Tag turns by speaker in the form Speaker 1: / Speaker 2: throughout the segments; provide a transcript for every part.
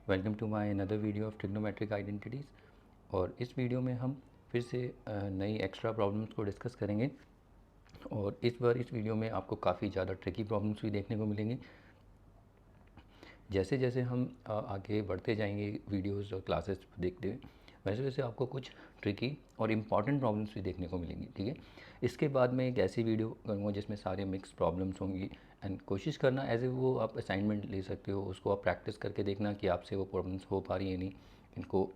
Speaker 1: Welcome to my another video of trigonometric identities. और इस video में हम फिर से नई एक्स्ट्रा प्रॉब्लम्स को डिस्कस करेंगे। और इस बार इस वीडियो में आपको काफ़ी ज़्यादा ट्रिकी प्रॉब्लम्स भी देखने को मिलेंगी। जैसे जैसे हम आगे बढ़ते जाएंगे वीडियोस और क्लासेस देखते हुए, वैसे वैसे आपको कुछ ट्रिकी और इम्पॉर्टेंट प्रॉब्लम्स भी देखने को मिलेंगी। ठीक है, इसके बाद मैं एक ऐसी वीडियो करूँगा जिसमें सारे मिक्स प्रॉब्लम्स होंगी। एंड कोशिश करना एज ए वो आप असाइनमेंट ले सकते हो, उसको आप प्रैक्टिस करके देखना कि आपसे वो प्रॉब्लम्स हो पा रही है नहीं इनको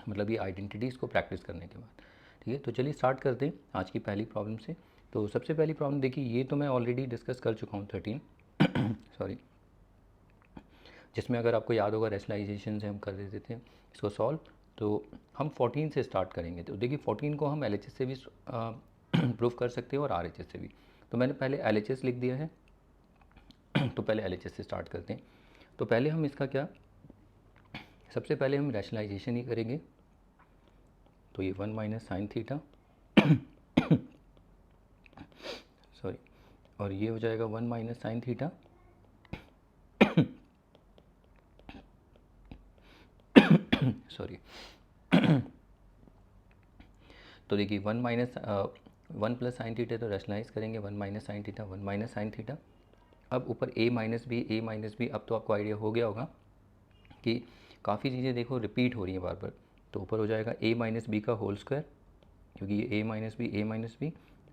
Speaker 1: मतलब ये आइडेंटिटीज़ को प्रैक्टिस करने के बाद। ठीक है, तो चलिए स्टार्ट करते हैं आज की पहली प्रॉब्लम से। तो सबसे पहली प्रॉब्लम देखिए, ये तो मैं ऑलरेडी डिस्कस कर चुका हूँ 13 सॉरी, जिसमें अगर आपको याद होगा रेशनलाइजेशन से हम कर देते थे इसको सॉल्व। तो हम 14 से स्टार्ट करेंगे। तो देखिए 14 को हम LHS से भी प्रूफ कर सकते हैं और RHS से भी। तो मैंने पहले LHS लिख दिया है तो पहले LHS से स्टार्ट करते हैं। तो पहले हम इसका क्या, सबसे पहले हम रैशनलाइजेशन ही करेंगे। तो ये 1 माइनस साइन थीटा सॉरी, और ये हो जाएगा 1 माइनस साइन थीटा सॉरी। तो देखिए 1 प्लस साइन थीटा, तो रैशनलाइज करेंगे 1 minus sine theta 1 minus sine theta. अब ऊपर a माइनस बी, अब तो आपको आइडिया हो गया होगा कि काफ़ी चीज़ें देखो रिपीट हो रही हैं बार बार। तो ऊपर हो जाएगा a माइनस बी का होल स्क्वायर, क्योंकि ये a माइनस बी,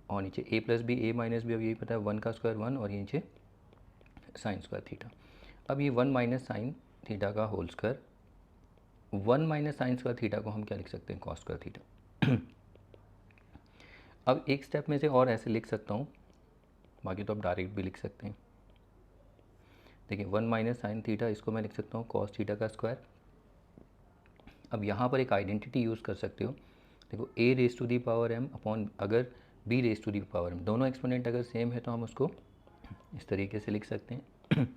Speaker 1: और नीचे a plus b a minus b, अब यही पता है 1 का स्क्वायर 1, और ये नीचे साइन स्क्वायर थीटा। अब ये 1 माइनस साइन थीटा का whole square, 1 minus sine square theta को हम क्या लिख सकते हैं, कॉस स्क्वायर थीटा। अब एक स्टेप में से और ऐसे लिख सकता हूँ, बाकी तो आप डायरेक्ट भी लिख सकते हैं। देखिए 1 माइनस साइन थीटा, इसको मैं लिख सकता हूँ कॉस थीटा का स्क्वायर। अब यहाँ पर एक आइडेंटिटी यूज़ कर सकते हो। देखो a raise to the power m upon अगर b raise to the power m, दोनों एक्सपोनेंट अगर सेम है तो हम उसको इस तरीके से लिख सकते हैं।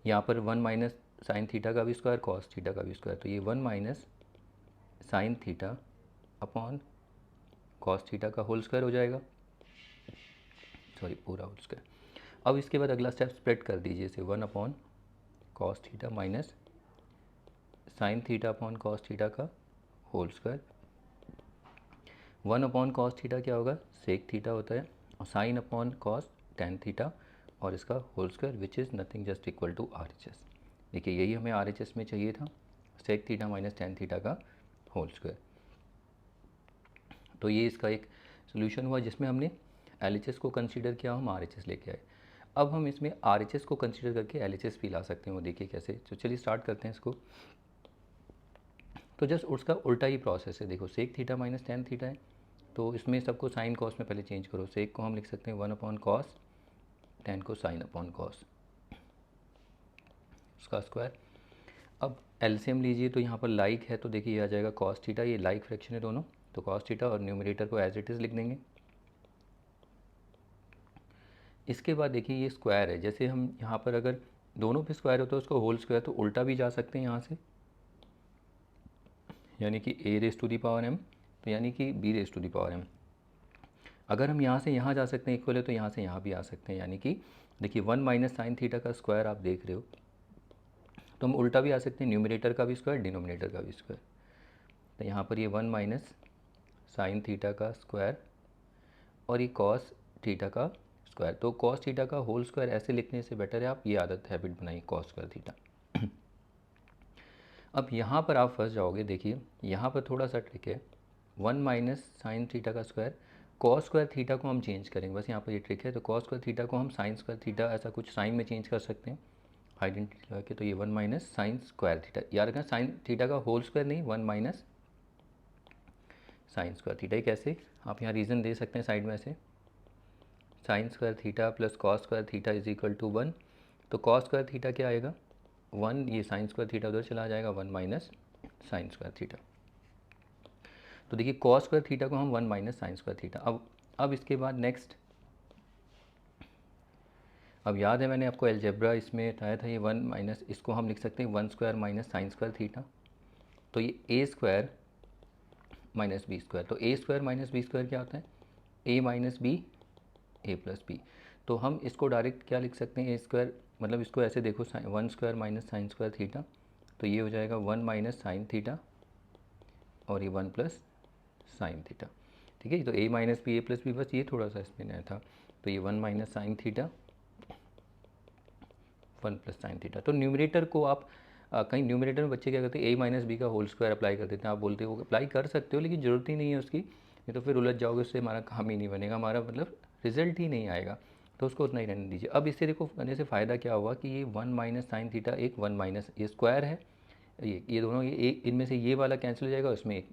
Speaker 1: यहाँ पर 1 माइनस साइन थीटा का भी स्क्वायर कॉस थीटा का भी स्क्वायर, तो ये 1 minus sine theta upon cos theta का होल स्क्वायर हो जाएगा, सॉरी पूरा होल स्क्वायर। अब इसके बाद अगला स्टेप स्प्रेड कर दीजिए इसे, 1 upon cos theta minus sine theta upon cos theta का whole square. 1 upon cos theta क्या होगा, सेक थीटा होता है, और sine upon cos tan theta, और इसका whole square which is nothing just equal to RHS। देखिए यही हमें RHS में चाहिए था, sec theta minus tan theta का होल स्क्वायर। तो ये इसका एक सोल्यूशन हुआ जिसमें हमने LHS को कंसीडर किया, हम RHS लेके आए। अब हम इसमें RHS को कंसीडर करके LHS भी ला सकते हैं, वो देखिए कैसे। तो चलिए स्टार्ट करते हैं इसको। तो जस्ट उसका उल्टा ही प्रोसेस है। देखो sec theta minus tan theta है, तो इसमें सबको साइन कॉस में पहले चेंज करो। सेक को हम लिख सकते हैं 1 अपॉन कॉस, टेन को साइन अपॉन कॉस, उसका स्क्वायर। अब एलसीएम लीजिए, तो यहाँ पर लाइक है तो देखिए ये आ जाएगा कॉस थीटा, ये लाइक फ्रैक्शन है दोनों, तो कॉस थीटा, और न्यूमरेटर को एज इट इज़ लिख देंगे। इसके बाद देखिए ये स्क्वायर है, जैसे हम यहाँ पर अगर दोनों पे स्क्वायर होता है उसको होल स्क्वायर, तो उल्टा भी जा सकते हैं यहाँ से, यानी कि a raise to the power m, तो यानी कि b raise to the power m। अगर हम यहाँ से यहाँ जा सकते हैं इक्वल है, तो यहाँ से यहाँ भी आ सकते हैं, यानी कि देखिए 1 माइनस साइन थीटा का स्क्वायर आप देख रहे हो, तो हम उल्टा भी आ सकते हैं, न्यूमरेटर का भी स्क्वायर डिनोमिनेटर का भी स्क्वायर। तो यहाँ पर ये 1 माइनस साइन थीटा का स्क्वायर और ये कॉस थीटा का स्क्वायर। तो कॉस थीटा का होल स्क्वायर ऐसे लिखने से बेटर है आप ये आदत हैबिट बनाइए, कॉस स्क्वायर थीटा। अब यहाँ पर आप फंस जाओगे, देखिए यहाँ पर थोड़ा सा ट्रिक है। 1 माइनस साइन थीटा का स्क्वायर, कॉस स्क्वायर थीटा को हम चेंज करेंगे, बस यहाँ पर ये ट्रिक है। तो कॉस स्क्वायर थीटा को हम साइन स्क्वायर थीटा ऐसा कुछ साइन में चेंज कर सकते हैं आइडेंटिटी लगा के। तो ये 1 माइनस साइन स्क्वायर थीटा, याद रखना साइन थीटा का होल स्क्वायर नहीं, 1 माइनस साइन स्क्वायर थीटा। कैसे आप यहाँ रीज़न दे सकते हैं साइड में ऐसे, sine square theta plus cos square theta is equal to 1। तो कॉस स्क्वायर थीटा क्या आएगा 1, ये साइन स्क्वायर थीटा उधर चला जाएगा, 1 माइनस साइन स्क्वायर थीटा। तो देखिए कॉस स्क्वायर थीटा को हम 1 माइनस साइन स्क्वायर थीटा। अब इसके बाद नेक्स्ट, अब याद है मैंने आपको एलजेब्रा इसमें बताया था, ये 1 माइनस, इसको हम लिख सकते हैं 1 square minus sine square theta. तो ये ए स्क्वायर माइनस बी स्क्वायर, तो ए स्क्वायर माइनस बी स्क्वायर क्या होता है, ए minus B A plus B. तो हम इसको डायरेक्ट क्या लिख सकते हैं, ए स्क्वायर मतलब इसको ऐसे देखो, one square minus sine square theta, तो ये हो जाएगा 1 माइनस साइन थीटा और ये 1 प्लस साइन थीटा। ठीक है, तो a minus B A plus B, बस ये थोड़ा सा इसमें नया था। तो ये 1 minus sine theta 1 plus sine theta. तो न्यूमरेटर को आप कहीं न्यूमरेटर में बच्चे क्या करते हैं, a माइनस बी का होल स्क्वायर अप्लाई कर देते हैं। आप बोलते हो अप्लाई कर सकते हो लेकिन ज़रूरत ही नहीं है उसकी, नहीं तो फिर उलझ जाओगे, उससे हमारा काम ही नहीं बनेगा, हमारा मतलब रिजल्ट ही नहीं आएगा। तो उसको उतना ही रहने दीजिए। अब इससे देखो करने से फ़ायदा क्या हुआ कि ये 1 माइनस साइन थीटा, एक 1 माइनस ये स्क्वायर है, ये दोनों, ये एक इनमें से ये वाला कैंसिल हो जाएगा, इसमें एक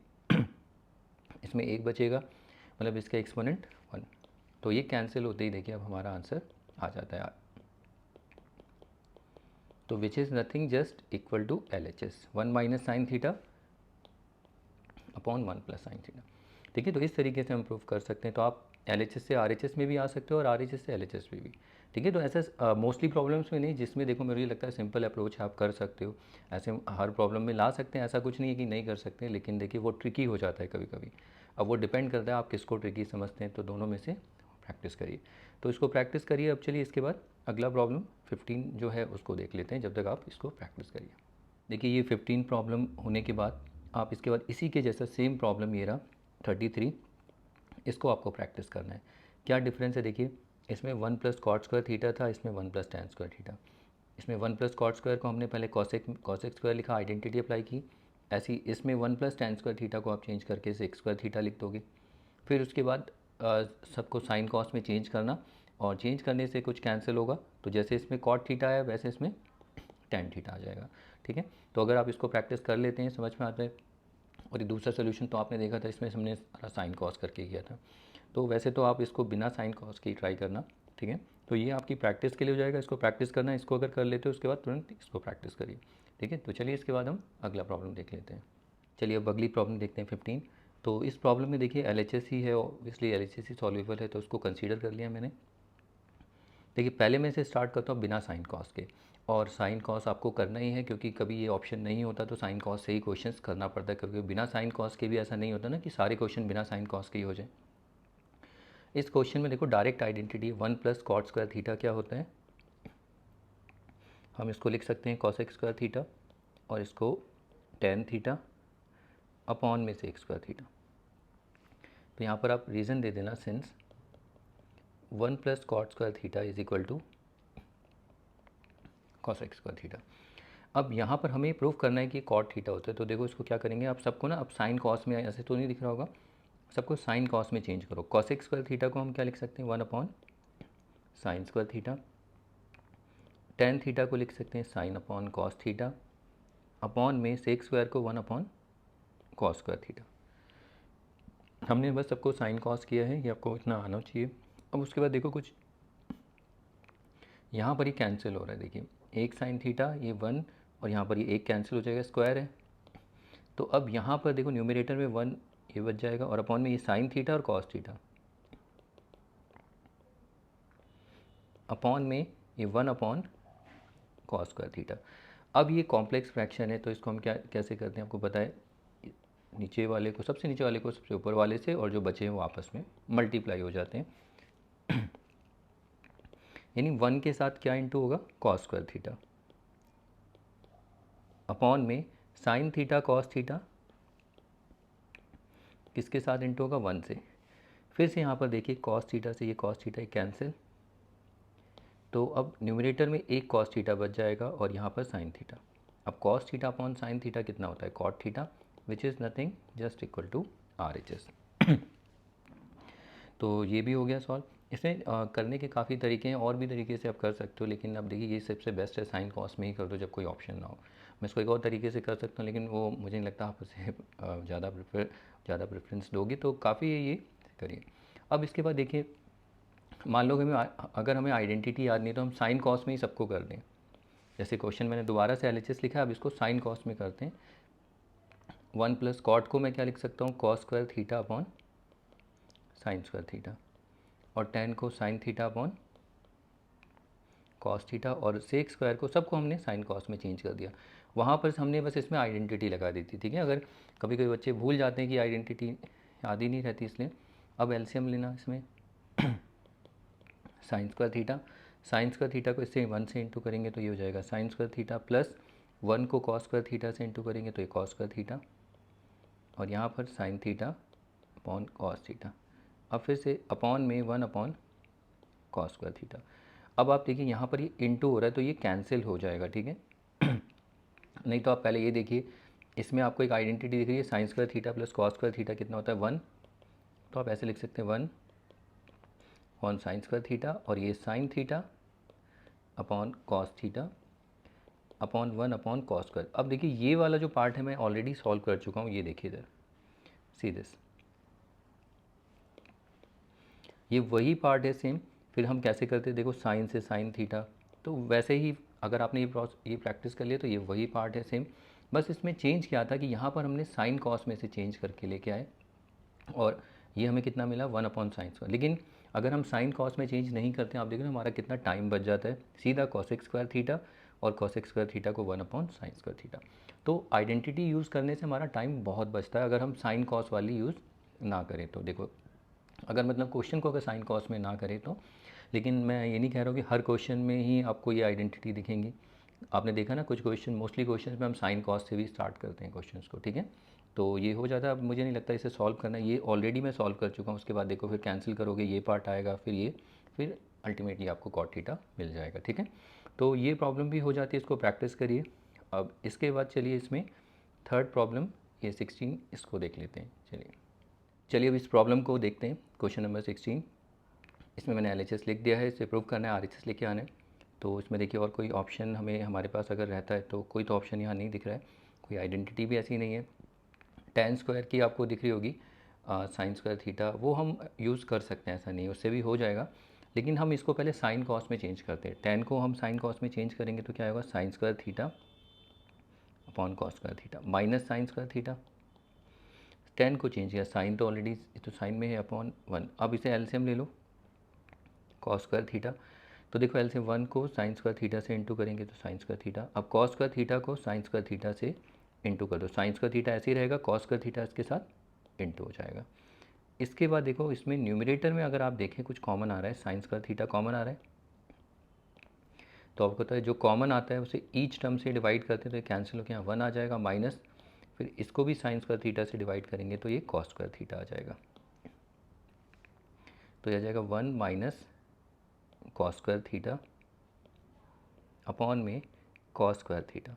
Speaker 1: इसमें एक बचेगा, मतलब इसका एक्सपोनेंट 1। तो ये कैंसिल होते ही देखिए अब हमारा आंसर आ जाता है। तो which is nothing just equal to L H S, 1 minus sine theta upon 1 plus sine theta. ठीक है, तो इस तरीके से हम प्रूव कर सकते हैं। तो आप एल एच एस से आर एच एस में भी आ सकते हो और आर एच एस से एल एच एस में भी। ठीक है, तो ऐसा मोस्टली प्रॉब्लम्स में नहीं, जिसमें देखो मुझे लगता है सिंपल अप्रोच आप कर सकते हो, ऐसे हर प्रॉब्लम में ला सकते हैं, ऐसा कुछ नहीं है कि नहीं कर सकते, लेकिन देखिए वो ट्रिकी हो जाता है कभी कभी। अब वो डिपेंड करता है आप किसको ट्रिकी समझते हैं, तो दोनों में से प्रैक्टिस करिए। तो इसको प्रैक्टिस करिए। अब चलिए इसके बाद अगला प्रॉब्लम 15 जो है उसको देख लेते हैं, जब तक आप इसको प्रैक्टिस करिए। देखिए ये 15 प्रॉब्लम होने के बाद आप इसके बाद इसी के जैसा सेम प्रॉब्लम ये रहा 33, इसको आपको प्रैक्टिस करना है। क्या डिफरेंस है देखिए, इसमें 1 प्लस कॉट स्क्वायर थीटा था, इसमें 1 प्लस टैन स्क्वायर थीटा। इसमें 1 प्लस कॉट स्क्वायर को हमने पहले कॉसेक स्क्वायर लिखा, आइडेंटिटी अप्लाई की। ऐसी इसमें 1 प्लस टैन स्क्वायर थीटा को आप चेंज करके सेक स्क्वायर थीटा लिख दोगे। फिर उसके बाद सबको साइन कॉस में चेंज करना, और चेंज करने से कुछ कैंसिल होगा, तो जैसे इसमें कॉट थीटा है वैसे इसमें टैन थीटा आ जाएगा। ठीक है, तो अगर आप इसको प्रैक्टिस कर लेते हैं समझ में आता है। और ये दूसरा सोल्यूशन तो आपने देखा था, इसमें हमने सारा साइन कॉस करके किया था। तो वैसे तो आप इसको बिना साइन कॉस के ट्राई करना। ठीक है, तो ये आपकी प्रैक्टिस के लिए हो जाएगा, इसको प्रैक्टिस करना। इसको अगर कर लेते हो उसके बाद तुरंत इसको प्रैक्टिस करिए। ठीक है, तो चलिए इसके बाद हम अगला प्रॉब्लम देख लेते हैं। चलिए अब अगली प्रॉब्लम देखते हैं 15। तो इस प्रॉब्लम में देखिए एल एच एस ही है, ऑब्वियसली एल एच एस ही सॉल्यूबल है, तो उसको कंसीडर कर लिया मैंने। देखिए पहले मैं इसे स्टार्ट करता हूँ बिना साइन कॉस के, और साइन कॉस आपको करना ही है क्योंकि कभी ये ऑप्शन नहीं होता तो साइन कॉस से ही क्वेश्चंस करना पड़ता है, क्योंकि बिना साइन कॉस के भी ऐसा नहीं होता ना कि सारे क्वेश्चन बिना साइन कॉस के ही हो जाए। इस क्वेश्चन में देखो direct identity 1 plus cot square theta क्या होता है, हम इसको लिख सकते हैं कॉसेक स्क्वायर थीटा, और इसको टेन थीटा अपॉन में सेक स्क्वायर थीटा। तो यहाँ पर आप रीज़न दे देना, since 1 plus cot square theta is equal to cosec square theta. अब यहाँ पर हमें प्रूव करना है कि कॉट थीटा होता है। तो देखो इसको क्या करेंगे, आप सबको ना अब साइन कॉस में, ऐसे तो नहीं दिख रहा होगा, सबको साइन कॉस में चेंज करो। कॉसेक स्क्वायर थीटा को हम क्या लिख सकते हैं, 1 upon sine square theta. Tan theta को लिख सकते हैं sign upon cos theta, upon में सेक स्क्वायर को 1 अपॉन कॉस स्क्वायर थीटा। हमने बस सबको साइन कॉस किया है, ये आपको इतना आना चाहिए। अब उसके बाद देखो कुछ यहाँ पर ही कैंसिल हो रहा है, देखिए एक साइन थीटा ये 1, और यहाँ पर ये एक कैंसिल हो जाएगा, स्क्वायर है। तो अब यहाँ पर देखो न्यूमरेटर में 1 ये बच जाएगा, और अपॉन में ये साइन थीटा और कॉस थीटा, अपॉन में ये 1 अपॉन कॉस स्क्वायर थीटा। अब ये कॉम्प्लेक्स फ्रैक्शन है, तो इसको हम क्या कैसे करते हैं आपको पता है, नीचे वाले को, सबसे नीचे वाले को सबसे ऊपर वाले से, और जो बचे हैं वो आपस में मल्टीप्लाई हो जाते हैं। यानी 1 के साथ क्या इंटू होगा, कॉस स्क्वायर थीटा, अपॉन में साइन थीटा कॉस थीटा किसके साथ इंटू होगा, 1 से। फिर से यहाँ पर देखिए कॉस थीटा से ये कॉस थीटा कैंसिल, तो अब न्यूमरेटर में एक कॉस थीटा बच जाएगा, और यहाँ पर साइन थीटा। अब cos theta upon sine theta कितना होता है, cot theta, which is nothing just equal to R H S. तो ये भी हो गया सॉल्व। इसमें करने के काफ़ी तरीके हैं, और भी तरीके से आप कर सकते हो, लेकिन अब देखिए ये सबसे बेस्ट है, साइन कॉस में ही कर दो जब कोई ऑप्शन ना हो। मैं इसको एक और तरीके से कर सकता हूँ, लेकिन वो मुझे नहीं लगता आप उसे ज़्यादा प्रेफरेंस दोगे, तो काफ़ी है ये, करिए। अब इसके बाद देखिए मान लो अगर हमें आइडेंटिटी याद नहीं तो हम साइन कॉस में ही सबको कर दें। जैसे क्वेश्चन मैंने दोबारा से एलएचएस लिखा है, अब इसको साइन कॉस में करते हैं। 1 प्लस कॉट को मैं क्या लिख सकता हूँ, cos square theta upon sine square theta, और टेन को sign theta upon cos theta, और सेक स्क्वायर को सबको हमने साइन कॉस में चेंज कर दिया। वहाँ पर हमने बस इसमें आइडेंटिटी लगा दी थी। ठीक है, अगर कभी कभी बच्चे भूल जाते हैं कि आइडेंटिटी याद ही नहीं रहती, इसलिए अब एलसीएम लेना इसमें sign square theta, sign square theta को इससे 1 से इंटू करेंगे तो ये हो जाएगा साइन स्क्वायर थीटा, प्लस 1 को कॉस स्क्वायर थीटा से इंटू करेंगे तो ये कॉस स्क्वायर थीटा, और यहाँ पर sine theta upon cos theta. अब फिर से अपॉन में 1 अपॉन कॉस स्क्वायर थीटा। अब आप देखिए यहाँ पर ये इंटू हो रहा है तो ये कैंसिल हो जाएगा, ठीक है। नहीं तो आप पहले ये देखिए, इसमें आपको एक आइडेंटिटी दिख रही है sign square theta plus cos square theta कितना होता है 1, तो आप ऐसे लिख सकते हैं 1 अपॉन साइन स्क्वायर थीटा, और ये sign theta upon cos theta upon 1 upon cos square. अब देखिए ये वाला जो पार्ट है मैं ऑलरेडी सॉल्व कर चुका हूँ, ये देखिए इधर, सी दिस, ये वही पार्ट है सेम। फिर हम कैसे करते हैं, देखो साइन से साइन थीटा, तो वैसे ही अगर आपने ये प्रैक्टिस कर लिया तो ये वही पार्ट है सेम। बस इसमें चेंज क्या था कि यहाँ पर हमने साइन कॉस में से चेंज करके लेके आए, और ये हमें कितना मिला 1 अपॉन साइन स्क्वायर। लेकिन अगर हम साइन कॉस में चेंज नहीं करते हैं, आप देखो हमारा कितना टाइम बच जाता है, सीधा कॉसेक स्क्वायर थीटा और कॉसेक स्क्वायर थीटा को 1 अपॉन साइन स्क्वायर थीटा। तो आइडेंटिटी यूज़ करने से हमारा टाइम बहुत बचता है अगर हम साइन कॉस वाली यूज़ ना करें तो। देखो अगर मतलब क्वेश्चन को अगर साइन कॉस में ना करें तो, लेकिन मैं ये नहीं कह रहा हूँ कि हर क्वेश्चन में ही आपको ये आइडेंटिटी दिखेंगी। आपने देखा ना कुछ क्वेश्चन, मोस्टली क्वेश्चन में हम साइन कॉस से भी स्टार्ट करते हैं क्वेश्चन को, ठीक है। तो ये हो जाता है। अब मुझे नहीं लगता इसे सॉल्व करना, ये ऑलरेडी मैं सॉल्व कर चुका हूँ। उसके बाद देखो फिर कैंसिल करोगे, ये पार्ट आएगा, फिर ये, फिर अल्टीमेटली आपको कॉट थीटा मिल जाएगा, ठीक है। तो ये प्रॉब्लम भी हो जाती है, इसको प्रैक्टिस करिए। अब इसके बाद चलिए इसमें थर्ड प्रॉब्लम, ये 16, इसको देख लेते हैं। चलिए अब इस प्रॉब्लम को देखते हैं, क्वेश्चन नंबर 16। इसमें मैंने LHS लिख दिया है, इसे प्रूव करना है, RHS लेके आना है। तो इसमें देखिए और कोई ऑप्शन हमारे पास अगर रहता है तो कोई तो ऑप्शन यहाँ नहीं दिख रहा है, कोई आइडेंटिटी भी ऐसी नहीं है। tan स्क्वायर की आपको दिख रही होगी साइन स्क्वायर थीटा, वो हम यूज़ कर सकते हैं, ऐसा नहीं, उससे भी हो जाएगा। लेकिन हम इसको पहले साइन कॉस में चेंज करते हैं। tan को हम साइन कॉस में चेंज करेंगे तो क्या होगा, sign square theta upon cos square theta minus sine square theta. tan को चेंज किया, साइन तो ऑलरेडी तो साइन में है अपॉन 1। अब इसे एलसीएम ले लो, कॉस स्क्वायर थीटा, तो देखो एलसीएम 1 को साइन स्क्वायर थीटा से इंटू करेंगे तो साइन स्क्वायर थीटा। अब कॉस स्क्वायर थीटा को साइन स्क्वायर थीटा से इंटू कर दो, साइन स्क्वायर थीटा ऐसे ही रहेगा, कॉस स्क्वायर थीटा इसके साथ इंटू हो जाएगा। इसके बाद देखो इसमें न्यूमरेटर में अगर आप देखें कुछ कॉमन आ रहा है, साइन स्क्वायर थीटा कॉमन आ रहा है, तो आपको पता है जो कॉमन आता है उसे ईच टर्म से डिवाइड करते हैं तो ये कैंसिल होकर यहाँ 1 आ जाएगा, माइनस फिर इसको भी साइन स्क्वायर थीटा से डिवाइड करेंगे तो ये कॉस स्क्वायर थीटा आ जाएगा। तो ये आ जाएगा 1 minus cos square theta upon में कॉस स्क्वायर थीटा।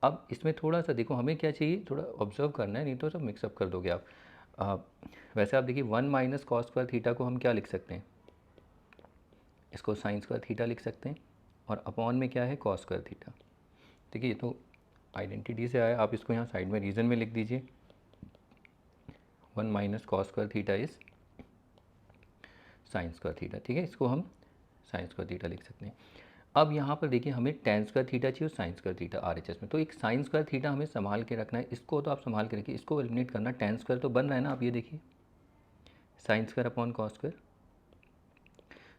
Speaker 1: अब इसमें थोड़ा सा देखो हमें क्या चाहिए, थोड़ा ऑब्जर्व करना है, नहीं तो सब मिक्सअप कर दोगे आप। वैसे आप देखिए 1 माइनस कॉस स्क्वायर थीटा को हम क्या लिख सकते हैं, इसको साइन स्क्वायर थीटा लिख सकते हैं, और अपॉन में क्या है कॉस स्क्वायर थीटा। देखिए ये तो आइडेंटिटी से आया, आप इसको यहाँ साइड में रीज़न में लिख दीजिए, 1 minus cos square theta is sine square theta, ठीक है, इसको हम साइन स्क्वायर थीटा लिख सकते हैं। अब यहाँ पर देखिए हमें tan स्क्वायर थीटा चाहिए और साइन स्क्वायर थीटा RHS में, तो एक साइन स्क्वायर थीटा हमें संभाल के रखना है, इसको तो आप संभाल के रखिए, इसको एलिमिनेट करना। tan स्क्वायर तो बन रहा है ना, आप ये देखिए sine square upon cos square,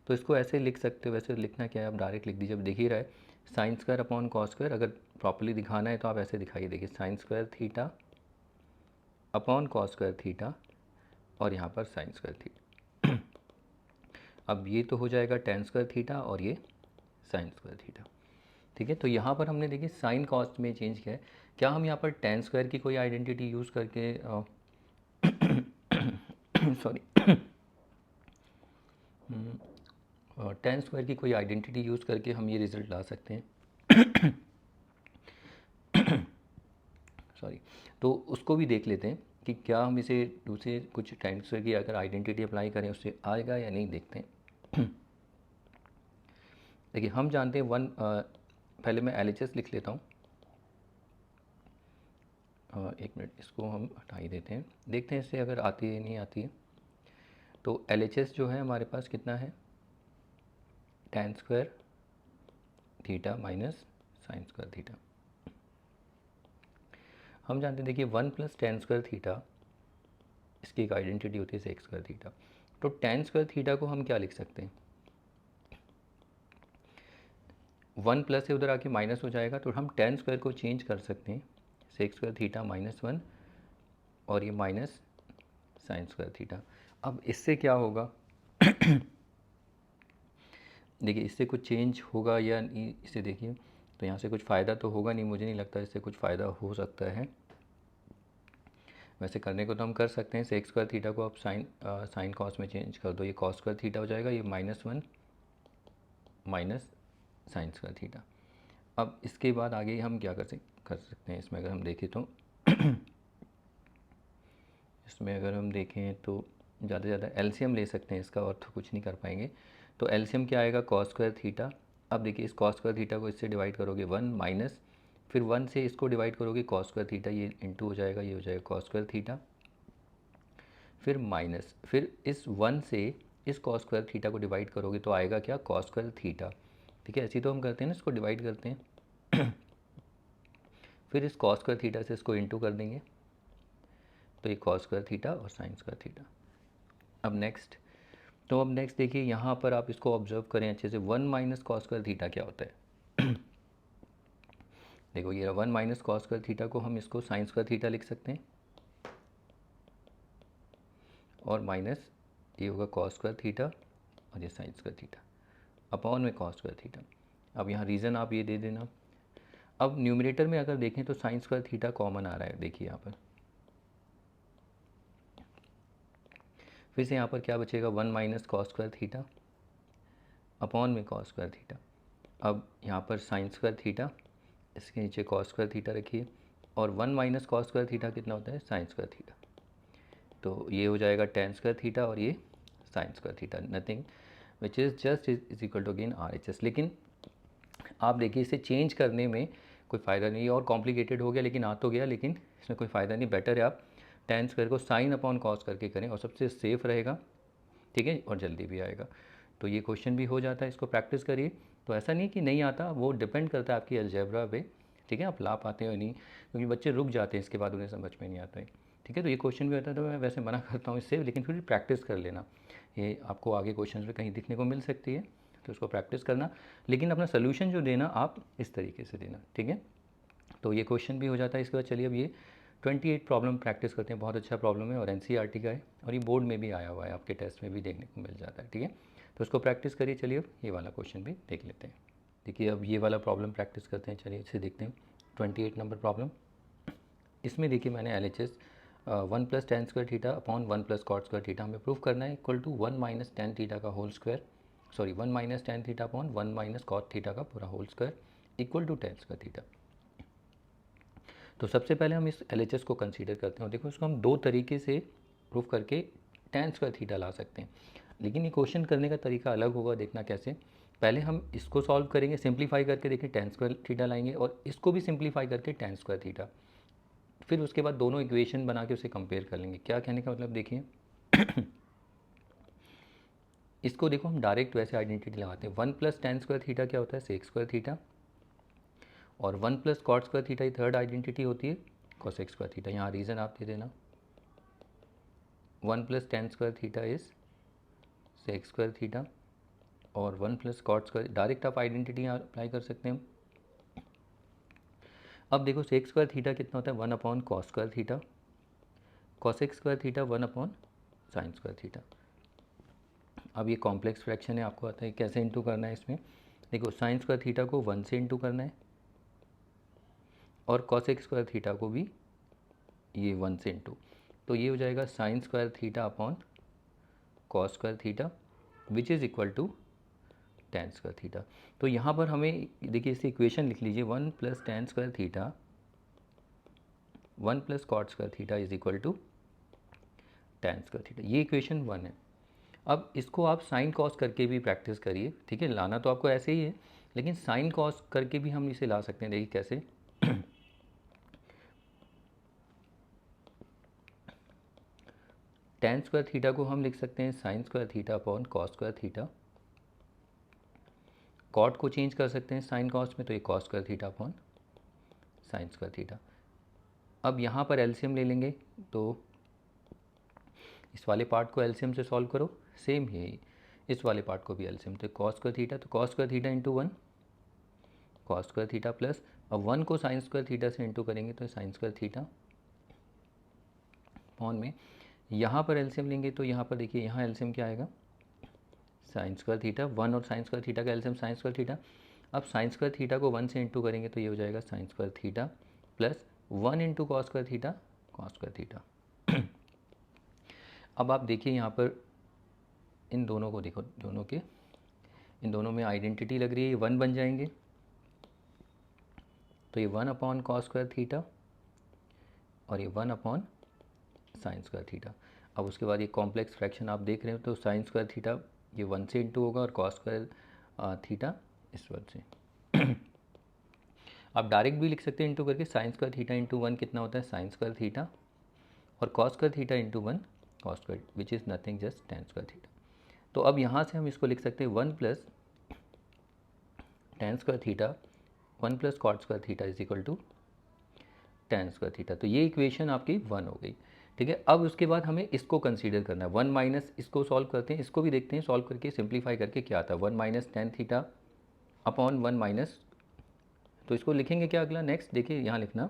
Speaker 1: तो इसको ऐसे लिख सकते हो, वैसे लिखना क्या है आप डायरेक्ट लिख दीजिए। अब देख ही रहा है sine square upon cos square, अगर प्रॉपर्ली दिखाना है तो आप ऐसे दिखाइए, देखिए sign square theta upon cos square theta और यहाँ पर साइन स्क्वायर थीटा। अब ये तो हो जाएगा tan स्क्वायर थीटा और ये साइन स्क्वायर थीटा, ठीक है। तो यहाँ पर हमने देखिए साइन कॉस्ट में चेंज किया है। क्या हम यहाँ पर tan स्क्वायर की कोई आइडेंटिटी यूज़ करके सॉरी tan स्क्वायर की कोई आइडेंटिटी यूज़ करके हम ये रिज़ल्ट ला सकते हैं। सॉरी, तो उसको भी देख लेते हैं कि क्या हम इसे दूसरे कुछ tan स्क्वायर की अगर आइडेंटिटी अप्लाई करें उससे आएगा या नहीं, देखते हैं। देखिए हम जानते हैं पहले मैं LHS लिख लेता हूँ, एक मिनट, इसको हम हटा ही देते हैं, देखते हैं इससे अगर आती है नहीं आती है। तो LHS जो है हमारे पास कितना है, tan square theta minus sine square theta. हम जानते हैं देखिए 1 प्लस tan स्क्वायर थीटा, इसकी एक आइडेंटिटी होती है सेक स्क्वायर थीटा। तो tan स्क्वायर थीटा को हम क्या लिख सकते हैं, 1 प्लस से उधर आके माइनस हो जाएगा, तो हम tan स्क्वायर को चेंज कर सकते हैं सेक स्क्वायर थीटा माइनस 1 और ये माइनस साइन स्क्वायर थीटा। अब इससे क्या होगा, देखिए इससे कुछ चेंज होगा या नहीं, इसे देखिए तो यहाँ से कुछ फ़ायदा तो होगा नहीं, मुझे नहीं लगता इससे कुछ फ़ायदा हो सकता है। वैसे करने को तो हम कर सकते हैं, सेक्स स्क्वायर थीटा को आप साइन कॉस में चेंज कर दो, ये कॉस स्क्वायर थीटा हो जाएगा, ये -1 माइनस साइन स्क्वायर थीटा। अब इसके बाद आगे हम क्या कर सकते हैं इसमें, अगर हम देखें तो इसमें अगर हम देखें तो ज़्यादा से ज़्यादा एलसीएम ले सकते हैं इसका, और तो कुछ नहीं कर पाएंगे। तो एलसीएम क्या आएगा, कॉस स्क्वायर थीटा। अब देखिए इस कॉस स्क्वायर थीटा को इससे डिवाइड करोगे 1 माइनस, फिर 1 से इसको डिवाइड करोगे कॉस स्क्वायर थीटा, ये इंटू हो जाएगा, ये हो जाएगा कॉस स्क्वायर थीटा, फिर माइनस, फिर इस 1 से इस कॉस स्क्वायर थीटा को डिवाइड करोगे तो आएगा क्या, कॉस स्क्वायर थीटा। ठीक है, ऐसे तो हम करते हैं ना, इसको डिवाइड करते हैं फिर इस कॉस स्क्वायर थीटा से इसको इंटू कर देंगे, तो ये कॉस स्क्वायर थीटा और साइन स्क्वायर थीटा। अब नेक्स्ट देखिए यहाँ पर आप इसको ऑब्जर्व करें अच्छे से, 1 माइनस कॉस स्क्वायर थीटा क्या होता है देखो ये 1 माइनस कॉस स्क्वायर थीटा को हम इसको साइन स्क्वायर थीटा लिख सकते हैं, और माइनस ये होगा कॉस स्क्वायर थीटा और ये साइन स्क्वायर थीटा अपॉन में कॉस स्क्वायर थीटा। अब यहाँ रीज़न आप ये दे देना। अब न्यूमरेटर में अगर देखें तो साइन स्क्वायर थीटा कॉमन आ रहा है, देखिए यहाँ पर फिर से यहाँ पर क्या बचेगा, 1 minus cos square theta upon में कॉस स्क्वायर थीटा। अब यहाँ पर साइन स्क्वायर थीटा, इसके नीचे कॉस स्क्वायर थीटा रखिए, और 1 माइनस कॉस स्क्वायर थीटा कितना होता है, साइन स्क्वायर थीटा। तो ये हो जाएगा टेन स्क्वायर थीटा और ये sine square theta, nothing which is just is equal to again RHS। लेकिन आप देखिए इसे चेंज करने में कोई फ़ायदा नहीं है, और कॉम्प्लिकेटेड हो गया, लेकिन आ तो गया, लेकिन इसमें कोई फ़ायदा नहीं। बेटर है आप टेन स्क्वायर को साइन अपॉन कॉस करके करें, और सबसे सेफ रहेगा, ठीक है, और जल्दी भी आएगा। तो ये क्वेश्चन भी हो जाता है, इसको प्रैक्टिस करिए। तो ऐसा नहीं कि नहीं आता, वो डिपेंड करता है आपकी अलजेब्रा पे, ठीक है, आप ला पाते हो नहीं, क्योंकि बच्चे रुक जाते हैं इसके बाद, उन्हें समझ में नहीं आता है। ठीक है, तो ये क्वेश्चन भी होता है, तो मैं वैसे मना करता हूँ इससे, लेकिन फिर भी प्रैक्टिस कर लेना, ये आपको आगे क्वेश्चन में कहीं दिखने को मिल सकती है, तो उसको प्रैक्टिस करना। लेकिन अपना सोल्यूशन जो देना आप इस तरीके से देना, ठीक है। तो ये क्वेश्चन भी हो जाता है। इसके बाद चलिए अब ये 28 प्रॉब्लम प्रैक्टिस करते हैं, बहुत अच्छा प्रॉब्लम है और NCERT का है, और ये बोर्ड में भी आया हुआ है, आपके टेस्ट में भी देखने को मिल जाता है, ठीक है। तो उसको प्रैक्टिस करिए। चलिए अब ये वाला क्वेश्चन भी देख लेते हैं। देखिए अब ये वाला प्रॉब्लम प्रैक्टिस करते हैं, चलिए इसे देखते हैं। 28 नंबर प्रॉब्लम, इसमें देखिए मैंने LHS 1 plus tan square theta upon 1 plus cot square theta हमें प्रूफ करना है, equal to 1 minus tan theta का whole square, sorry 1 minus tan theta upon 1 minus cot theta का पूरा whole square equal to tan square theta. तो सबसे पहले हम इस LHS को कंसीडर करते हैं, और देखो इसको हम दो तरीके से प्रूफ करके टेन स्क्वायर थीटा ला सकते हैं, लेकिन ये क्वेश्चन करने का तरीका अलग होगा, देखना कैसे। पहले हम इसको सॉल्व करेंगे, सिंप्लीफाई करके देखिए टेन स्क्वायर थीटा लाएंगे, और इसको भी सिंप्लीफाई करके टेन स्क्वायर थीटा, फिर उसके बाद दोनों इक्वेशन बना के उसे कंपेयर कर लेंगे। क्या कहने का मतलब, देखिए इसको देखो हम डायरेक्ट वैसे आइडेंटिटी लगाते हैं, 1 प्लस टेन स्क्वायर थीटा क्या होता है, सेक स्क्वायर थीटा, और 1 प्लस कॉट स्क्वायर थीटा ही थर्ड आइडेंटिटी होती है, कोसेक स्क्वायर थीटा। यहाँ रीज़न आप दे देना, 1 plus tan square theta is sec square theta, और 1 प्लस कॉट स्क्वायर, डायरेक्ट आप आइडेंटिटी यहाँ अप्लाई कर सकते हैं। अब देखो सेक स्क्वायर थीटा कितना होता है, 1 upon cos square theta, cosec square theta 1 upon sine square theta. अब ये कॉम्प्लेक्स फ्रैक्शन है, आपको आता है कैसे इंटू करना है इसमें। देखो साइन स्क्वायर थीटा को 1 से इंटू करना है, और कॉसेक स्क्वायर थीटा को भी ये 1 से इंटू, तो ये हो जाएगा sine square theta upon cos square theta which is equal to tan square theta. तो यहाँ पर हमें देखिए इसे इक्वेशन लिख लीजिए, 1 plus tan square theta 1 plus cot square theta is equal to tan square theta, ये इक्वेशन 1 है। अब इसको आप साइन कॉस करके भी प्रैक्टिस करिए, ठीक है, लाना तो आपको ऐसे ही है, लेकिन साइन कॉस करके भी हम इसे ला सकते हैं, देखिए कैसे। टेन स्क्वायर थीटा को हम लिख सकते हैं sine square theta upon cos square theta, cot को चेंज कर सकते हैं साइन कॉस में, तो ये cos square theta upon sine square theta. अब यहाँ पर एलसीएम ले लेंगे, तो इस वाले पार्ट को एलसीएम से सॉल्व करो, सेम ही इस वाले पार्ट को भी एलसीएम, तो कॉस स्क्वायर थीटा, तो cos square theta into 1 cos square theta plus, अब 1 को साइन स्क्वायर थीटा से इंटू करेंगे तो साइन स्क्वायर थीटा अपॉन में, यहाँ पर एलसीएम लेंगे तो यहाँ पर देखिए यहाँ एलसीएम क्या आएगा, साइन स्क्वायर थीटा, 1 और साइन स्क्वायर थीटा का एलसीएम साइन स्क्वायर थीटा। अब साइन स्क्वायर थीटा को 1 से इंटू करेंगे तो ये हो जाएगा sine square theta plus 1 into cos square theta cos square theta. अब आप देखिए यहाँ पर इन दोनों को देखो, इन दोनों में आइडेंटिटी लग रही है, ये 1 बन जाएंगे, तो ये 1 अपॉन कॉस स्क्वायर थीटा और ये 1 अपॉन साइन स्क्वायर थीटा। अब उसके बाद ये कॉम्प्लेक्स फ्रैक्शन आप देख रहे हो, तो साइन स्क्वायर थीटा ये 1 से इंटू होगा और कॉस स्क्वायर थीटा इस 1 से। आप डायरेक्ट भी लिख सकते हैं इंटू करके, साइन स्क्वायर थीटा इंटू 1 कितना होता है साइन स्क्वायर थीटा, और cos square theta into 1 cos square, which is nothing just ten square theta. तो अब यहाँ से हम इसको लिख सकते हैं 1 plus tan square theta 1 plus cot square theta is equal to tan square theta. तो ये इक्वेशन आपकी 1 हो गई, ठीक है। अब उसके बाद हमें इसको कंसीडर करना है, 1 माइनस, इसको सॉल्व करते हैं, इसको भी देखते हैं सॉल्व करके सिंप्लीफाई करके क्या आता है, 1 minus tan theta upon 1 minus, तो इसको लिखेंगे क्या अगला, नेक्स्ट देखिए यहाँ लिखना,